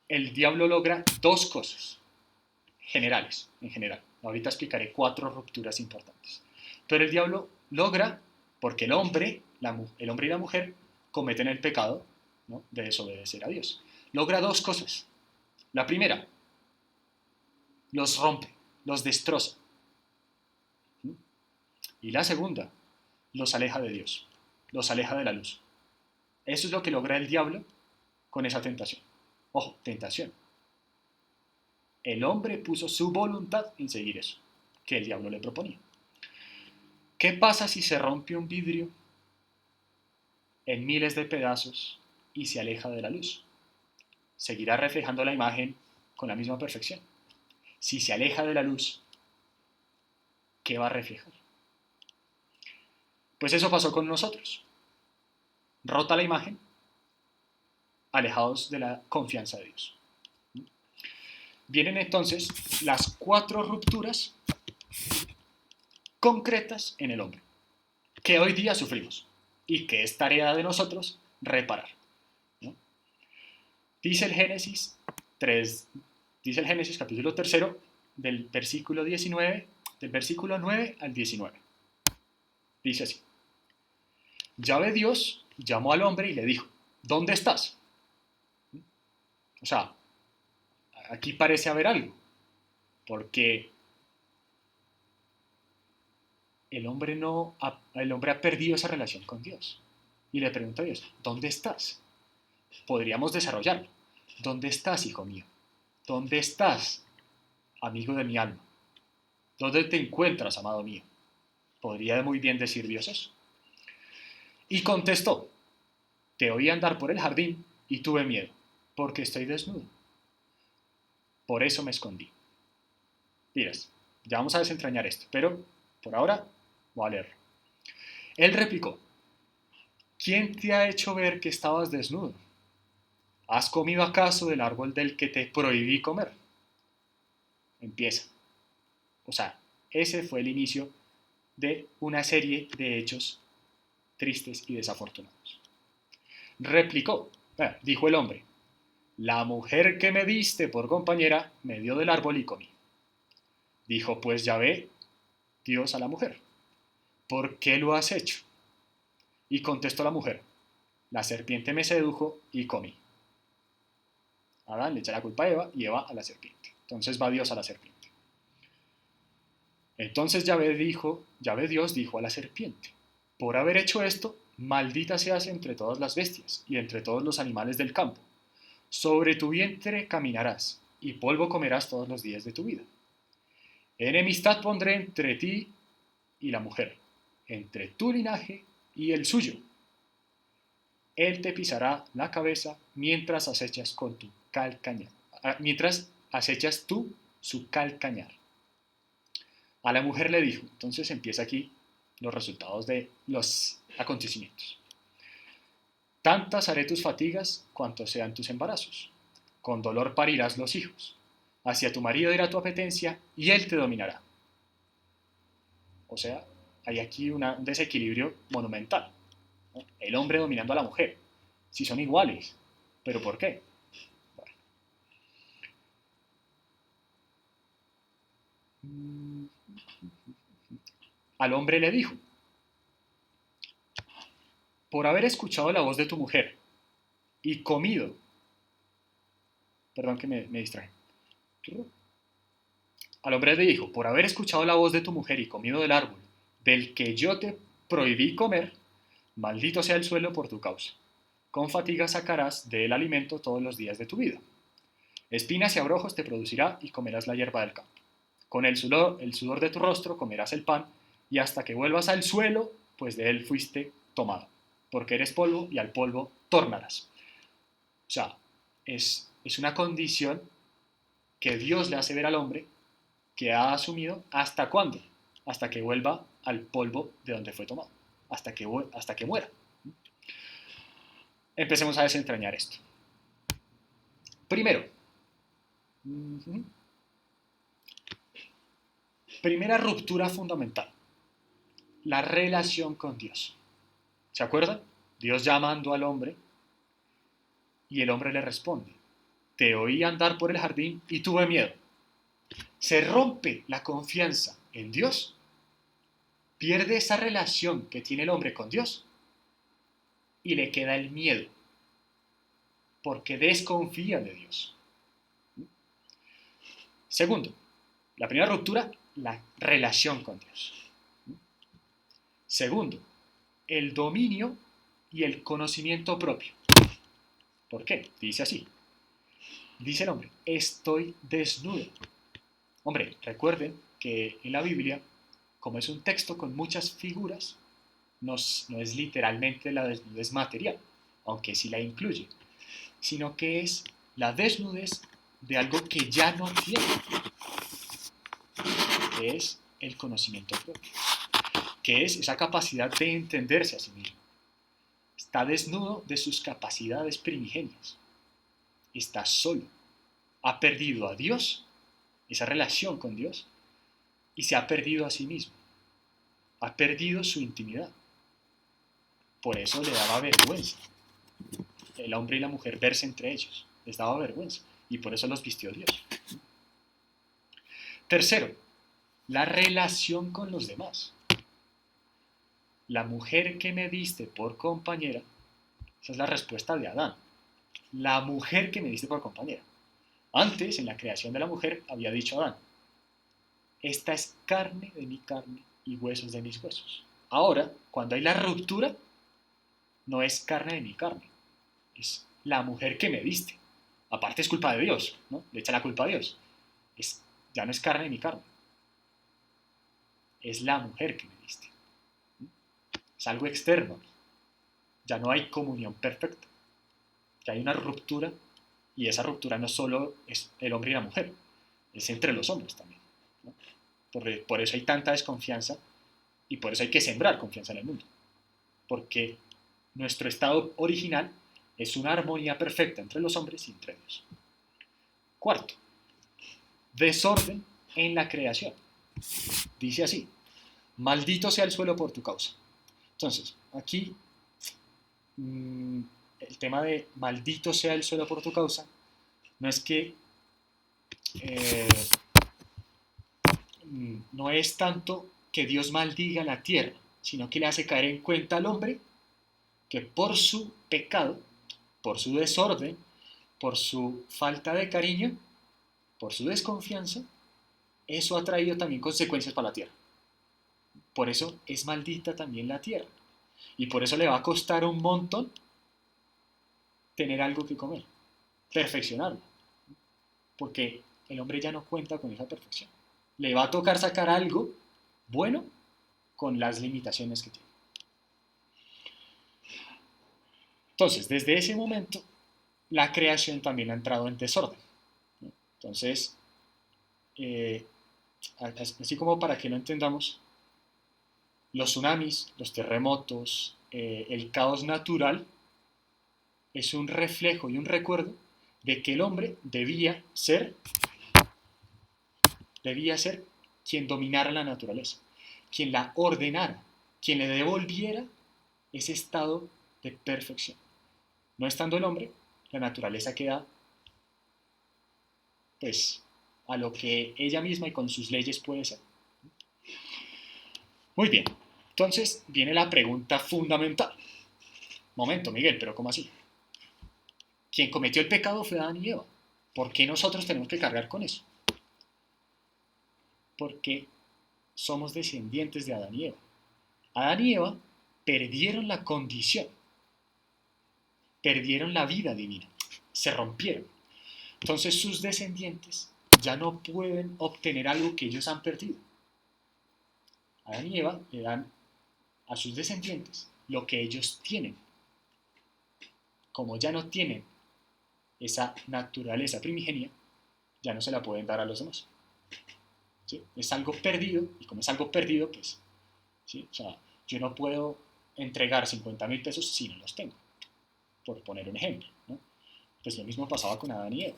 el diablo logra dos cosas generales, en general. Ahorita explicaré 4 rupturas importantes. Pero el diablo logra, porque el hombre y la mujer cometen el pecado, ¿no?, de desobedecer a Dios. Logra dos cosas. La primera, los rompe, los destroza. Y la segunda, los aleja de Dios, los aleja de la luz. Eso es lo que logra el diablo con esa tentación. Ojo, tentación. El hombre puso su voluntad en seguir eso que el diablo le proponía. ¿Qué pasa si se rompe un vidrio en miles de pedazos y se aleja de la luz? Seguirá reflejando la imagen con la misma perfección. Si se aleja de la luz, ¿qué va a reflejar? Pues eso pasó con nosotros. Rota la imagen, alejados de la confianza de Dios. Vienen entonces las 4 rupturas concretas en el hombre, que hoy día sufrimos y que es tarea de nosotros reparar, ¿no? Dice el Génesis 3, dice el Génesis capítulo 3 del versículo 19, del versículo 9 al 19. Dice así: Yahvé Dios llamó al hombre y le dijo, ¿dónde estás? O sea, aquí parece haber algo, porque el hombre ha perdido esa relación con Dios. Y le pregunta a Dios, ¿dónde estás? Podríamos desarrollarlo. ¿Dónde estás, hijo mío? ¿Dónde estás, amigo de mi alma? ¿Dónde te encuentras, amado mío? ¿Podría muy bien decir Dios eso? Y contestó, te oí andar por el jardín y tuve miedo, porque estoy desnudo. Por eso me escondí. Miras, ya vamos a desentrañar esto, pero por ahora voy a leerlo. Él replicó, ¿quién te ha hecho ver que estabas desnudo? ¿Has comido acaso del árbol del que te prohibí comer? Empieza. O sea, ese fue el inicio de una serie de hechos tristes y desafortunados. Replicó, dijo el hombre, la mujer que me diste por compañera me dio del árbol y comí. Dijo pues Yahvé, Dios a la mujer, ¿por qué lo has hecho? Y contestó la mujer, la serpiente me sedujo y comí. Adán le echa la culpa a Eva y Eva a la serpiente. Entonces va Dios a la serpiente. Entonces Yahvé Dios dijo a la serpiente, por haber hecho esto, maldita seas entre todas las bestias y entre todos los animales del campo. Sobre tu vientre caminarás y polvo comerás todos los días de tu vida. Enemistad pondré entre ti y la mujer, entre tu linaje y el suyo. Él te pisará la cabeza mientras acechas con tu calcañar, mientras acechas tú su calcañar. A la mujer le dijo, entonces empieza aquí los resultados de los acontecimientos. Tantas haré tus fatigas cuantos sean tus embarazos. Con dolor parirás los hijos. Hacia tu marido irá tu apetencia y él te dominará. O sea, hay aquí un desequilibrio monumental, ¿no? El hombre dominando a la mujer. Si son iguales, ¿pero por qué? Bueno. Al hombre le dijo, por haber escuchado la voz de tu mujer y comido, perdón que me distraje, al hombre le dijo, por haber escuchado la voz de tu mujer y comido del árbol del que yo te prohibí comer, maldito sea el suelo por tu causa. Con fatiga sacarás de él alimento todos los días de tu vida. Espinas y abrojos te producirá y comerás la hierba del campo. Con el sudor de tu rostro comerás el pan y hasta que vuelvas al suelo, pues de él fuiste tomado, porque eres polvo y al polvo tornarás. O sea, es una condición que Dios le hace ver al hombre que ha asumido, ¿hasta cuándo? Hasta que vuelva al polvo de donde fue tomado, hasta que muera. Empecemos a desentrañar esto. Primero, primera ruptura fundamental, la relación con Dios. ¿Se acuerdan? Dios llamando al hombre y el hombre le responde, te oí andar por el jardín y tuve miedo. Se rompe la confianza en Dios, pierde esa relación que tiene el hombre con Dios y le queda el miedo, porque desconfía de Dios. Segundo, la primera ruptura, la relación con Dios. Segundo, el dominio y el conocimiento propio. ¿Por qué? Dice así. Dice el hombre, estoy desnudo. Hombre, recuerden que en la Biblia, como es un texto con muchas figuras, no es literalmente la desnudez material, aunque sí la incluye, sino que es la desnudez de algo que ya no tiene, que es el conocimiento propio, que es esa capacidad de entenderse a sí mismo. Está desnudo de sus capacidades primigenias, está solo, ha perdido a Dios, esa relación con Dios, y se ha perdido a sí mismo, ha perdido su intimidad. Por eso le daba vergüenza el hombre y la mujer verse entre ellos, les daba vergüenza, y por eso los vistió Dios. Tercero, la relación con los demás. La mujer que me diste por compañera, esa es la respuesta de Adán. La mujer que me diste por compañera. Antes, en la creación de la mujer, había dicho Adán, esta es carne de mi carne y huesos de mis huesos. Ahora, cuando hay la ruptura, no es carne de mi carne, es la mujer que me diste. Aparte es culpa de Dios, ¿no? Le echa la culpa a Dios. Ya no es carne de mi carne, es la mujer que me diste. Es algo externo, ya no hay comunión perfecta, ya hay una ruptura, y esa ruptura no solo es el hombre y la mujer, es entre los hombres también, ¿no? Por eso hay tanta desconfianza y por eso hay que sembrar confianza en el mundo, porque nuestro estado original es una armonía perfecta entre los hombres y entre Dios. Cuarto, desorden en la creación. Dice así: maldito sea el suelo por tu causa. Entonces, aquí el tema de maldito sea el suelo por tu causa no es que eh, no es tanto que Dios maldiga la tierra, sino que le hace caer en cuenta al hombre que por su pecado, por su desorden, por su falta de cariño, por su desconfianza, eso ha traído también consecuencias para la tierra. Por eso es maldita también la tierra. Y por eso le va a costar un montón tener algo que comer, perfeccionarlo. Porque el hombre ya no cuenta con esa perfección. Le va a tocar sacar algo bueno con las limitaciones que tiene. Entonces, desde ese momento, la creación también ha entrado en desorden, ¿no? Entonces, eh, así como para que lo entendamos, los tsunamis, los terremotos, el caos natural es un reflejo y un recuerdo de que el hombre debía ser quien dominara la naturaleza, quien la ordenara, quien le devolviera ese estado de perfección. No estando el hombre, la naturaleza queda pues a lo que ella misma y con sus leyes puede ser. Muy bien, entonces viene la pregunta fundamental. Momento, Miguel, pero ¿cómo así? Quien cometió el pecado fue Adán y Eva. ¿Por qué nosotros tenemos que cargar con eso? Porque somos descendientes de Adán y Eva. Adán y Eva perdieron la condición, perdieron la vida divina, se rompieron. Entonces sus descendientes ya no pueden obtener algo que ellos han perdido. Adán y Eva le dan a sus descendientes lo que ellos tienen. Como ya no tienen esa naturaleza primigenia, ya no se la pueden dar a los demás. ¿Sí? Es algo perdido, y como es algo perdido, pues, ¿sí? O sea, yo no puedo entregar 50.000 pesos si no los tengo, por poner un ejemplo, ¿no? Pues lo mismo pasaba con Adán y Eva.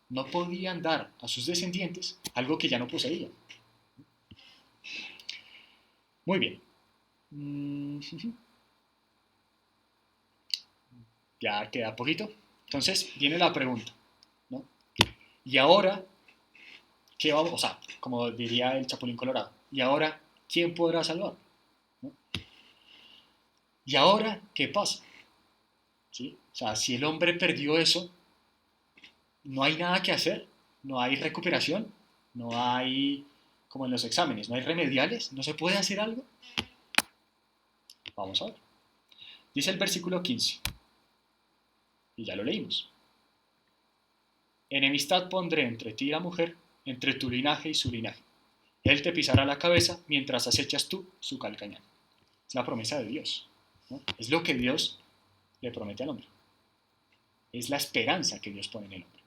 No podían dar a sus descendientes algo que ya no poseían. Muy bien. Ya queda poquito. Entonces viene la pregunta, ¿no? Y ahora, ¿qué vamos? O sea, como diría el Chapulín Colorado, ¿y ahora quién podrá salvar? ¿No? ¿Y ahora qué pasa? ¿Sí? O sea, si el hombre perdió eso, no hay nada que hacer, no hay recuperación, no hay, como en los exámenes, no hay remediales, no se puede hacer algo. Vamos a ver. Dice el versículo 15, y ya lo leímos. Enemistad pondré entre ti y la mujer, entre tu linaje y su linaje. Él te pisará la cabeza mientras acechas tú su calcañar. Es la promesa de Dios, ¿no? Es lo que Dios le promete al hombre. Es la esperanza que Dios pone en el hombre.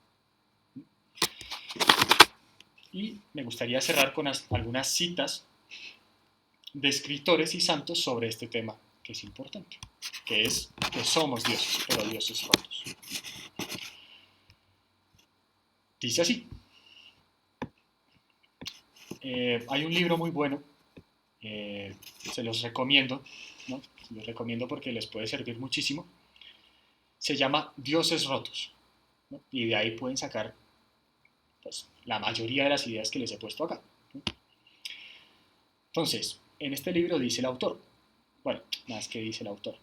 Y me gustaría cerrar con algunas citas de escritores y santos sobre este tema que es importante, que es que somos dioses, pero dioses rotos. Dice así, hay un libro muy bueno, se los recomiendo, ¿no? Se los recomiendo porque les puede servir muchísimo. Se llama Dioses Rotos, ¿no? Y de ahí pueden sacar pues, la mayoría de las ideas que les he puesto acá, ¿no? Entonces, en este libro dice el autor, bueno, más que dice el autor,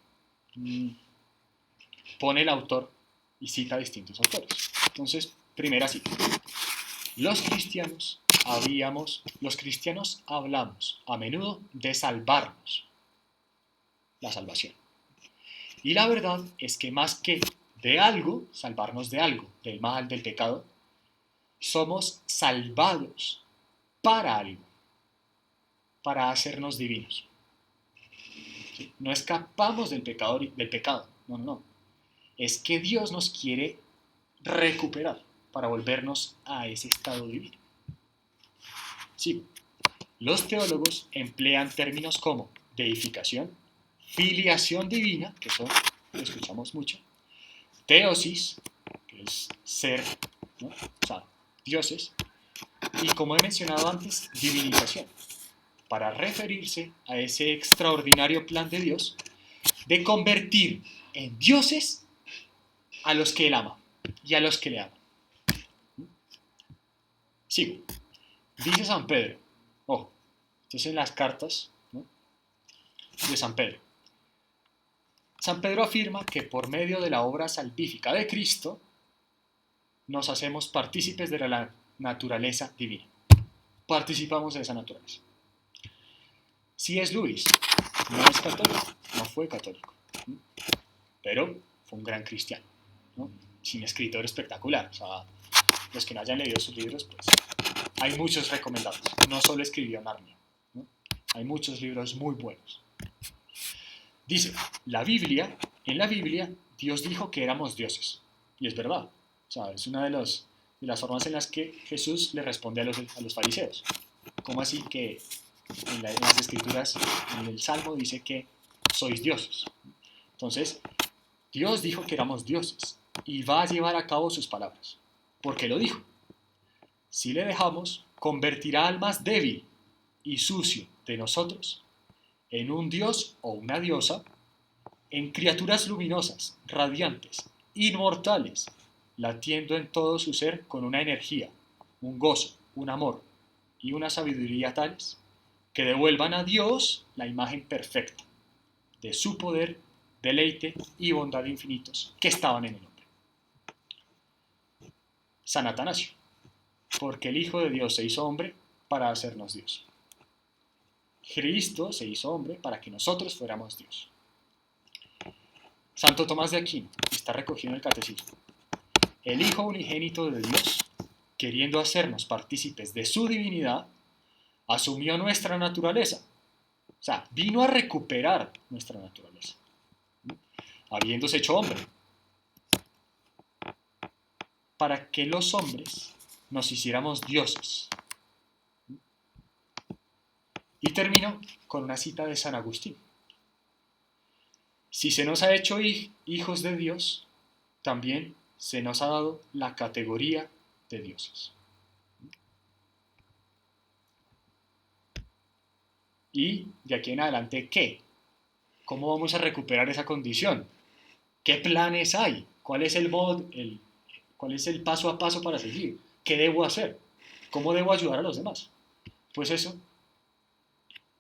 pone el autor y cita distintos autores. Entonces, primera cita. Los cristianos los cristianos hablamos a menudo de salvarnos, la salvación. Y la verdad es que más que de algo, salvarnos de algo, del mal, del pecado, somos salvados para algo, para hacernos divinos. ¿Sí? No escapamos del pecado, no. Es que Dios nos quiere recuperar para volvernos a ese estado divino. Sí, los teólogos emplean términos como deificación, filiación divina, que eso lo escuchamos mucho, teosis, que es ser, ¿no? O sea, dioses, y como he mencionado antes, divinización, para referirse a ese extraordinario plan de Dios de convertir en dioses a los que Él ama y a los que le aman. Sigo. Dice San Pedro, ojo, esto es en las cartas, ¿no?, de San Pedro. San Pedro afirma que por medio de la obra salvífica de Cristo nos hacemos partícipes de la naturaleza divina. Participamos de esa naturaleza. C.S. Lewis no es católico, no fue católico, pero fue un gran cristiano, ¿no? Un escritor espectacular. O sea, los que no hayan leído sus libros, pues hay muchos recomendados. No solo escribió Narnia, ¿no? Hay muchos libros muy buenos. Dice, en la Biblia, Dios dijo que éramos dioses. Y es verdad. O sea, es una de las formas en las que Jesús le responde a los fariseos. ¿Cómo así que en las escrituras, en el Salmo dice que sois dioses? Entonces, Dios dijo que éramos dioses y va a llevar a cabo sus palabras. ¿Por qué lo dijo? Si le dejamos, convertirá al más débil y sucio de nosotros en un dios o una diosa, en criaturas luminosas, radiantes, inmortales, latiendo en todo su ser con una energía, un gozo, un amor y una sabiduría tales que devuelvan a Dios la imagen perfecta de su poder, deleite y bondad infinitos que estaban en el hombre. San Atanasio, porque el Hijo de Dios se hizo hombre para hacernos Dios. Cristo se hizo hombre para que nosotros fuéramos Dios. Santo Tomás de Aquino, está recogido en el Catecismo. El Hijo unigénito de Dios, queriendo hacernos partícipes de su divinidad, asumió nuestra naturaleza. O sea, vino a recuperar nuestra naturaleza, habiéndose hecho hombre, para que los hombres nos hiciéramos dioses. Y termino con una cita de San Agustín. Si se nos ha hecho hijos de Dios, también se nos ha dado la categoría de dioses. Y de aquí en adelante, ¿qué? ¿Cómo vamos a recuperar esa condición? ¿Qué planes hay? ¿Cuál es cuál es el paso a paso para seguir? ¿Qué debo hacer? ¿Cómo debo ayudar a los demás? Pues eso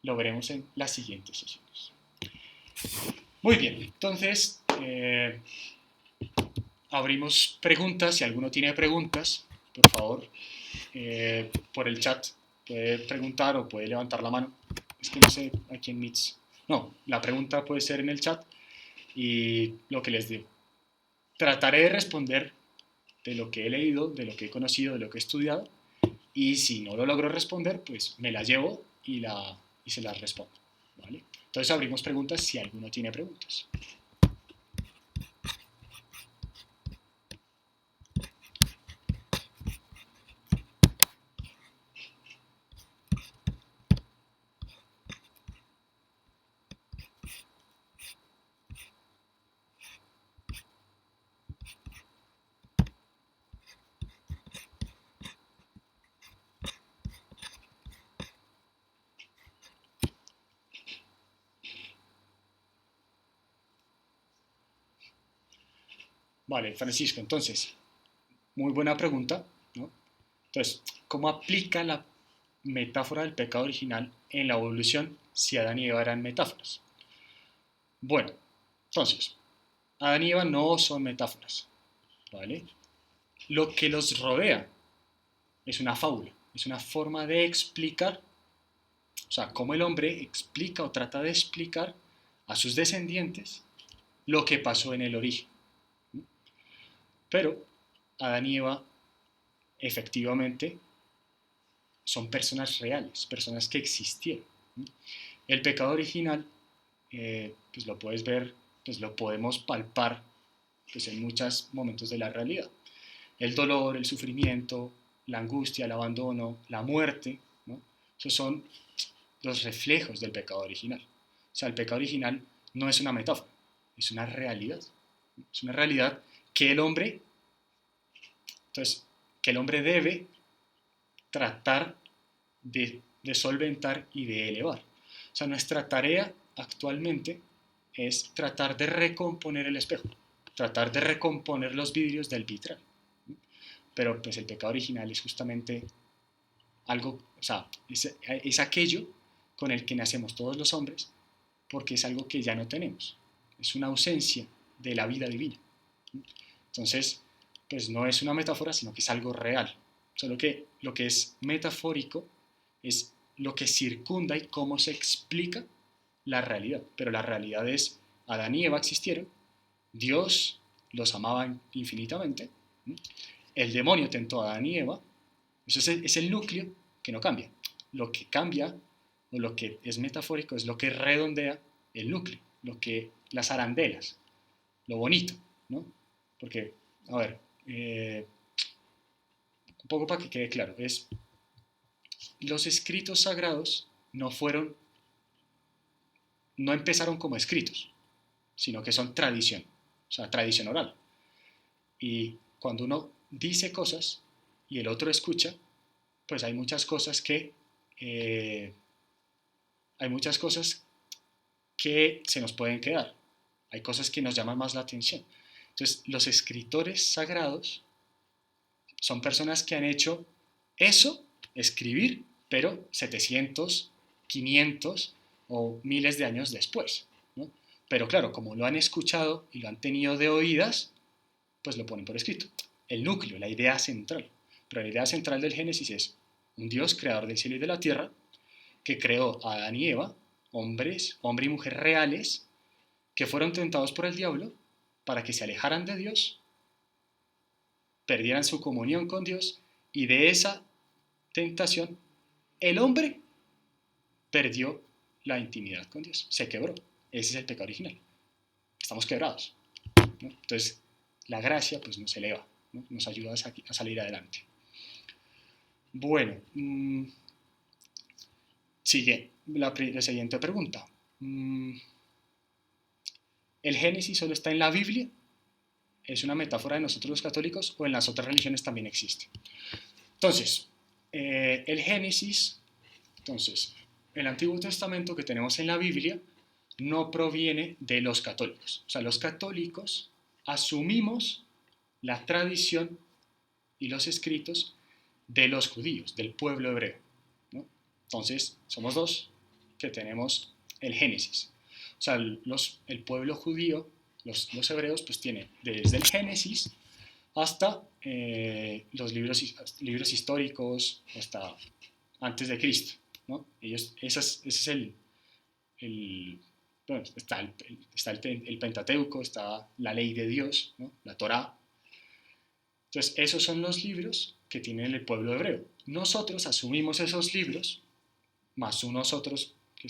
lo veremos en las siguientes sesiones. Muy bien, entonces abrimos preguntas. Si alguno tiene preguntas, por favor, por el chat puede preguntar o puede levantar la mano. Es que no sé aquí en Meets. No, la pregunta puede ser en el chat y lo que les digo. Trataré de responder de lo que he leído, de lo que he conocido, de lo que he estudiado, y si no lo logro responder, pues me la llevo y se las respondo, ¿vale? Entonces abrimos preguntas si alguno tiene preguntas. Vale, Francisco, entonces, muy buena pregunta, ¿no? Entonces, ¿cómo aplica la metáfora del pecado original en la evolución si Adán y Eva eran metáforas? Bueno, entonces, Adán y Eva no son metáforas, ¿vale? Lo que los rodea es una fábula, es una forma de explicar, o sea, cómo el hombre explica o trata de explicar a sus descendientes lo que pasó en el origen. Pero Adán y Eva efectivamente son personas reales, personas que existieron. El pecado original, pues lo puedes ver, pues lo podemos palpar pues en muchos momentos de la realidad. El dolor, el sufrimiento, la angustia, el abandono, la muerte, ¿no? Esos son los reflejos del pecado original. O sea, el pecado original no es una metáfora, es una realidad. Es una realidad que el hombre, entonces, que el hombre debe tratar de solventar y de elevar. O sea, nuestra tarea actualmente es tratar de recomponer el espejo, tratar de recomponer los vidrios del vitral. Pero pues el pecado original es justamente algo, o sea, es aquello con el que nacemos todos los hombres, porque es algo que ya no tenemos, es una ausencia de la vida divina. Entonces, pues no es una metáfora, sino que es algo real. Solo que lo que es metafórico es lo que circunda y cómo se explica la realidad. Pero la realidad es, Adán y Eva existieron, Dios los amaba infinitamente, el demonio tentó a Adán y Eva, eso es el núcleo que no cambia. Lo que cambia, o lo que es metafórico, es lo que redondea el núcleo, lo que, las arandelas, lo bonito, ¿no? Porque, a ver, un poco para que quede claro, es los escritos sagrados no empezaron como escritos, sino que son tradición, o sea, tradición oral. Y cuando uno dice cosas y el otro escucha, pues eh, hay muchas cosas que se nos pueden quedar, hay cosas que nos llaman más la atención. Entonces, los escritores sagrados son personas que han hecho eso, escribir, pero 700, 500 o miles de años después, ¿no? Pero claro, como lo han escuchado y lo han tenido de oídas, pues lo ponen por escrito. El núcleo, la idea central. Pero la idea central del Génesis es un Dios creador del cielo y de la tierra que creó a Adán y Eva, hombres, hombre y mujer reales, que fueron tentados por el diablo para que se alejaran de Dios, perdieran su comunión con Dios y de esa tentación el hombre perdió la intimidad con Dios, se quebró. Ese es el pecado original. Estamos quebrados, ¿no? Entonces, la gracia pues nos eleva, ¿no? Nos ayuda a salir adelante. Bueno, sigue la siguiente pregunta. ¿El Génesis solo está en la Biblia? ¿Es una metáfora de nosotros los católicos o en las otras religiones también existe? Entonces, el Génesis, entonces, el Antiguo Testamento que tenemos en la Biblia no proviene de los católicos. O sea, los católicos asumimos la tradición y los escritos de los judíos, del pueblo hebreo, ¿no? Entonces, somos dos que tenemos el Génesis. O sea, el pueblo judío, los hebreos, pues tienen desde el Génesis hasta los libros históricos, hasta antes de Cristo, ¿no? Ese es bueno, está el Pentateuco, está la ley de Dios, ¿no? La Torá. Entonces, esos son los libros que tiene el pueblo hebreo. Nosotros asumimos esos libros, más unos otros que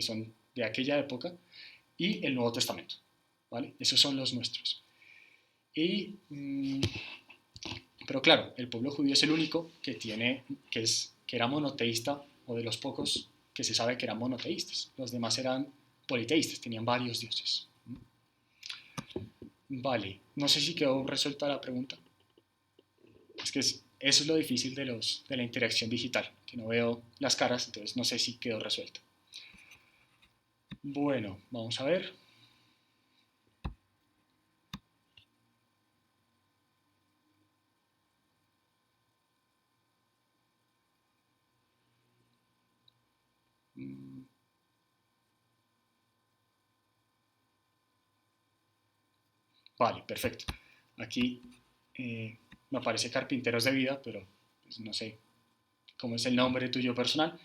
son de aquella época, y el Nuevo Testamento, ¿vale? Esos son los nuestros. Pero claro, el pueblo judío es el único que era monoteísta, o de los pocos que se sabe que eran monoteístas. Los demás eran politeístas, tenían varios dioses. Vale, no sé si quedó resuelta la pregunta. Es que eso es lo difícil de la interacción digital, que no veo las caras, entonces no sé si quedó resuelta. Bueno, vamos a ver. Vale, perfecto. Aquí me aparece carpinteros de vida, pero pues, no sé como es el nombre tuyo personal.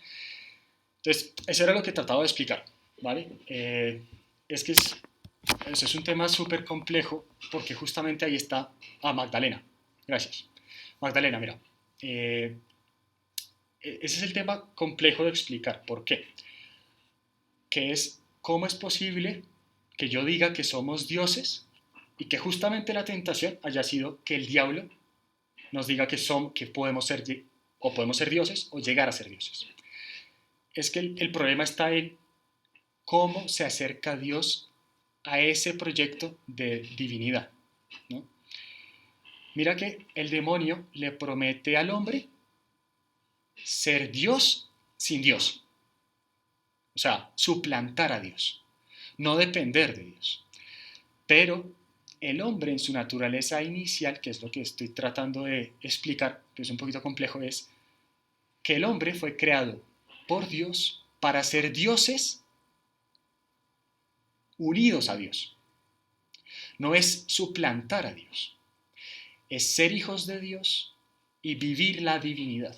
Entonces, eso era lo que trataba de explicar, ¿vale? Es que eso es un tema súper complejo porque justamente ahí está... Ah, Magdalena, gracias. Magdalena, mira, ese es el tema complejo de explicar. ¿Por qué? Que es cómo es posible que yo diga que somos dioses y que justamente la tentación haya sido que el diablo nos diga que podemos ser o podemos ser dioses o llegar a ser dioses. Es que el problema está en cómo se acerca Dios a ese proyecto de divinidad, ¿no? Mira que el demonio le promete al hombre ser Dios sin Dios, o sea, suplantar a Dios, no depender de Dios. Pero el hombre en su naturaleza inicial, que es lo que estoy tratando de explicar, que es un poquito complejo, es que el hombre fue creado por Dios para ser dioses unidos a Dios. No es suplantar a Dios, es ser hijos de Dios y vivir la divinidad.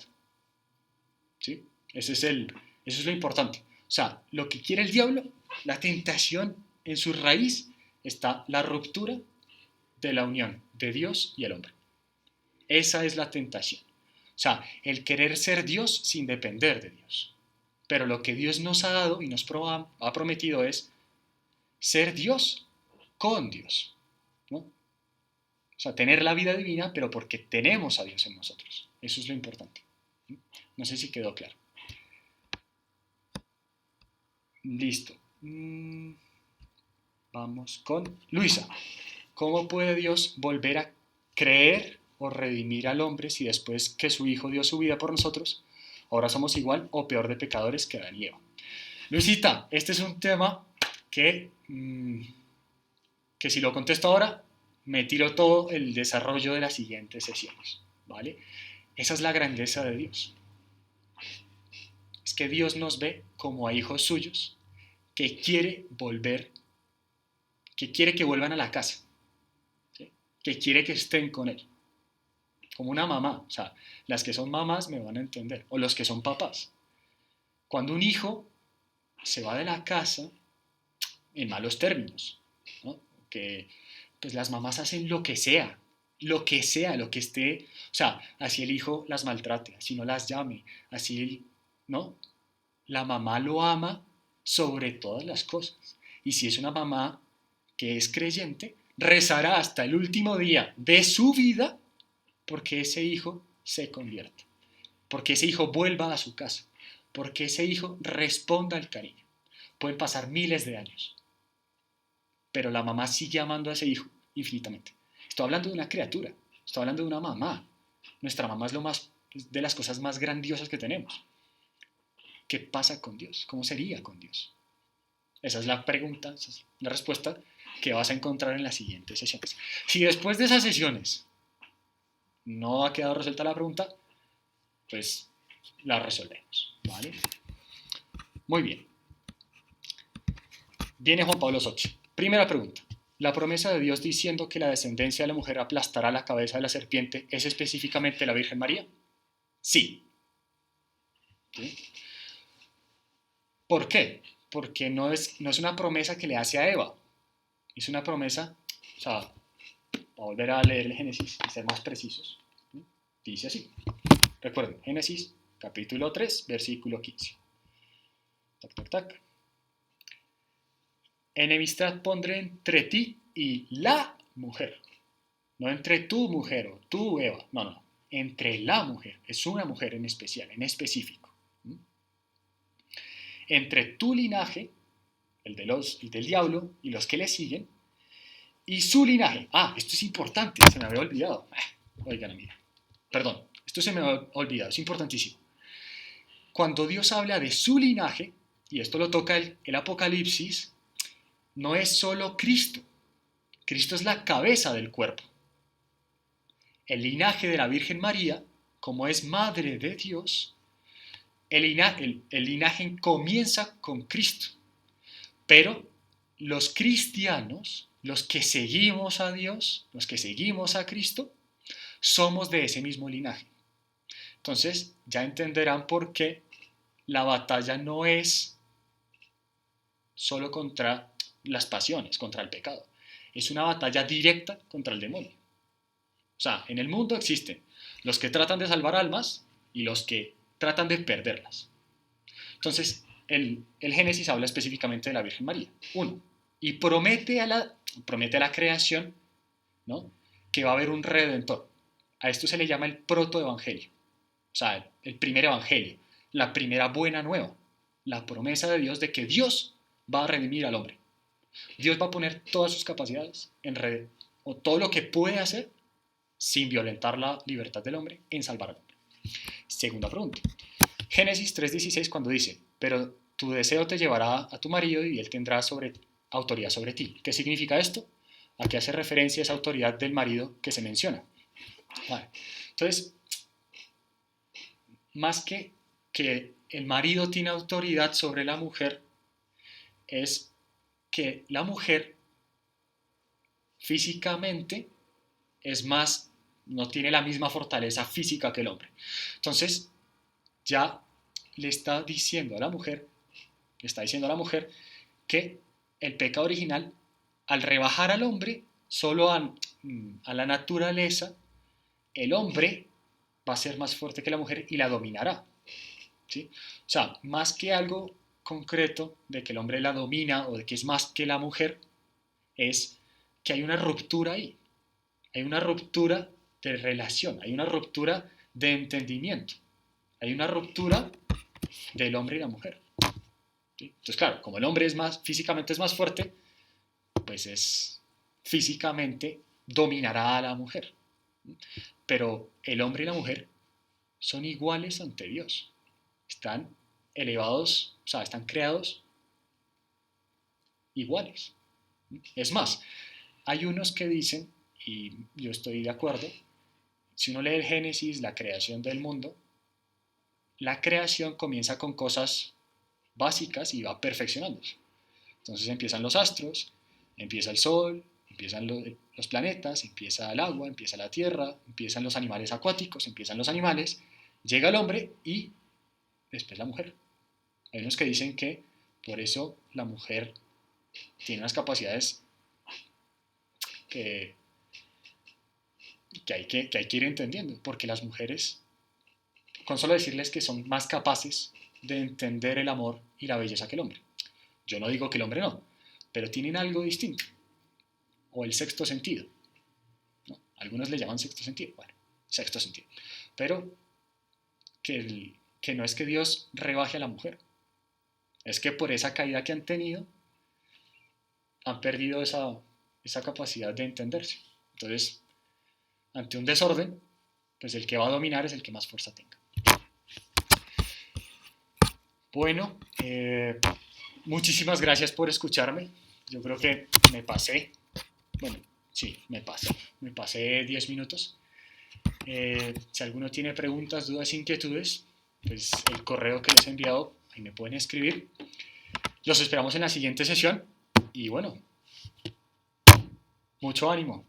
¿Sí? Eso es lo importante. O sea, lo que quiere el diablo, la tentación en su raíz está la ruptura de la unión de Dios y el hombre. Esa es la tentación. O sea, el querer ser Dios sin depender de Dios. Pero lo que Dios nos ha dado y nos ha prometido es ser Dios con Dios, ¿no? O sea, tener la vida divina, pero porque tenemos a Dios en nosotros. Eso es lo importante. No sé si quedó claro. Listo. Vamos con Luisa. ¿Cómo puede Dios volver a creer o redimir al hombre si después que su Hijo dio su vida por nosotros, ahora somos igual o peor de pecadores que Adán y Eva? Luisita, este es un tema que si lo contesto ahora, me tiro todo el desarrollo de las siguientes sesiones, ¿vale? Esa es la grandeza de Dios. Es que Dios nos ve como a hijos suyos que quiere que vuelvan a la casa, ¿sí? Que quiere que estén con Él, como una mamá. O sea, las que son mamás me van a entender, o los que son papás. Cuando un hijo se va de la casa en malos términos, ¿no? Que pues las mamás hacen lo que sea, lo que esté, o sea, así el hijo las maltrate, así no las llame, así, ¿no? La mamá lo ama sobre todas las cosas. Y si es una mamá que es creyente, rezará hasta el último día de su vida porque ese hijo se convierta, porque ese hijo vuelva a su casa, porque ese hijo responda al cariño. Pueden pasar miles de años, pero la mamá sigue amando a ese hijo infinitamente. Estoy hablando de una criatura, estoy hablando de una mamá. Nuestra mamá es de las cosas más grandiosas que tenemos. ¿Qué pasa con Dios? ¿Cómo sería con Dios? Esa es la pregunta, esa es la respuesta que vas a encontrar en las siguientes sesiones. Si después de esas sesiones no ha quedado resuelta la pregunta, pues la resolvemos, ¿vale? Muy bien. Viene Juan Pablo II. Primera pregunta. ¿La promesa de Dios diciendo que la descendencia de la mujer aplastará la cabeza de la serpiente es específicamente la Virgen María? Sí. ¿Sí? ¿Por qué? Porque no es una promesa que le hace a Eva. Es una promesa, o sea, a volver a leer el Génesis y ser más precisos. ¿Sí? Dice así. Recuerden, Génesis capítulo 3, versículo 15. Tac, tac, tac. Enemistad pondré entre ti y la mujer. No entre tu mujer o tú, Eva. No, no. Entre la mujer. Es una mujer en especial, en específico. Entre tu linaje, el del diablo y los que le siguen, y su linaje. Ah, esto es importante, se me había olvidado. Oigan, mira. Perdón, esto se me había olvidado, es importantísimo. Cuando Dios habla de su linaje, y esto lo toca el Apocalipsis, no es solo Cristo. Cristo es la cabeza del cuerpo. El linaje de la Virgen María, como es madre de Dios, el linaje comienza con Cristo. Pero los cristianos, los que seguimos a Dios, los que seguimos a Cristo, somos de ese mismo linaje. Entonces ya entenderán por qué la batalla no es solo contra las pasiones, contra el pecado. Es una batalla directa contra el demonio. O sea, en el mundo existen los que tratan de salvar almas y los que tratan de perderlas. Entonces, el Génesis habla específicamente de la Virgen María. Uno, y promete a la creación, ¿no?, que va a haber un redentor. A esto se le llama el protoevangelio. O sea, el primer evangelio, la primera buena nueva, la promesa de Dios de que Dios va a redimir al hombre. Dios va a poner todas sus capacidades o todo lo que puede hacer sin violentar la libertad del hombre en salvar al hombre. Segunda pregunta. Génesis 3:16 cuando dice, pero tu deseo te llevará a tu marido y él tendrá autoridad sobre ti. ¿Qué significa esto? ¿A qué hace referencia esa autoridad del marido que se menciona? Vale. Entonces, más que el marido tiene autoridad sobre la mujer, es que la mujer físicamente es más, no tiene la misma fortaleza física que el hombre. Entonces, ya le está diciendo a la mujer que el pecado original, al rebajar al hombre solo a la naturaleza, el hombre va a ser más fuerte que la mujer y la dominará. ¿Sí? O sea, más que algo concreto de que el hombre la domina o de que es más que la mujer, es que hay una ruptura ahí. Hay una ruptura de relación, hay una ruptura de entendimiento, hay una ruptura del hombre y la mujer. ¿Sí? Entonces, claro, como el hombre físicamente es más fuerte, pues físicamente dominará a la mujer. Pero el hombre y la mujer son iguales ante Dios. Están elevados, o sea, están creados iguales. Es más, hay unos que dicen, y yo estoy de acuerdo, si uno lee el Génesis, la creación del mundo, la creación comienza con cosas básicas y va perfeccionándose. Entonces empiezan los astros, empieza el sol, empiezan los planetas, empieza el agua, empieza la tierra, empiezan los animales acuáticos, empiezan los animales, llega el hombre y después la mujer. Hay unos que dicen que por eso la mujer tiene unas capacidades que hay que ir entendiendo, porque las mujeres, con solo decirles que son más capaces de entender el amor y la belleza que el hombre. Yo no digo que el hombre no, pero tienen algo distinto, o el sexto sentido, ¿no? Algunos le llaman sexto sentido, bueno, sexto sentido, pero que no es que Dios rebaje a la mujer, es que por esa caída que han tenido, han perdido esa capacidad de entenderse. Entonces, ante un desorden, pues el que va a dominar es el que más fuerza tenga. Bueno, muchísimas gracias por escucharme. Yo creo que me pasé. Bueno, sí, me pasé 10 minutos. Si alguno tiene preguntas, dudas, inquietudes, pues el correo que les he enviado, ahí me pueden escribir. Los esperamos en la siguiente sesión y bueno, mucho ánimo.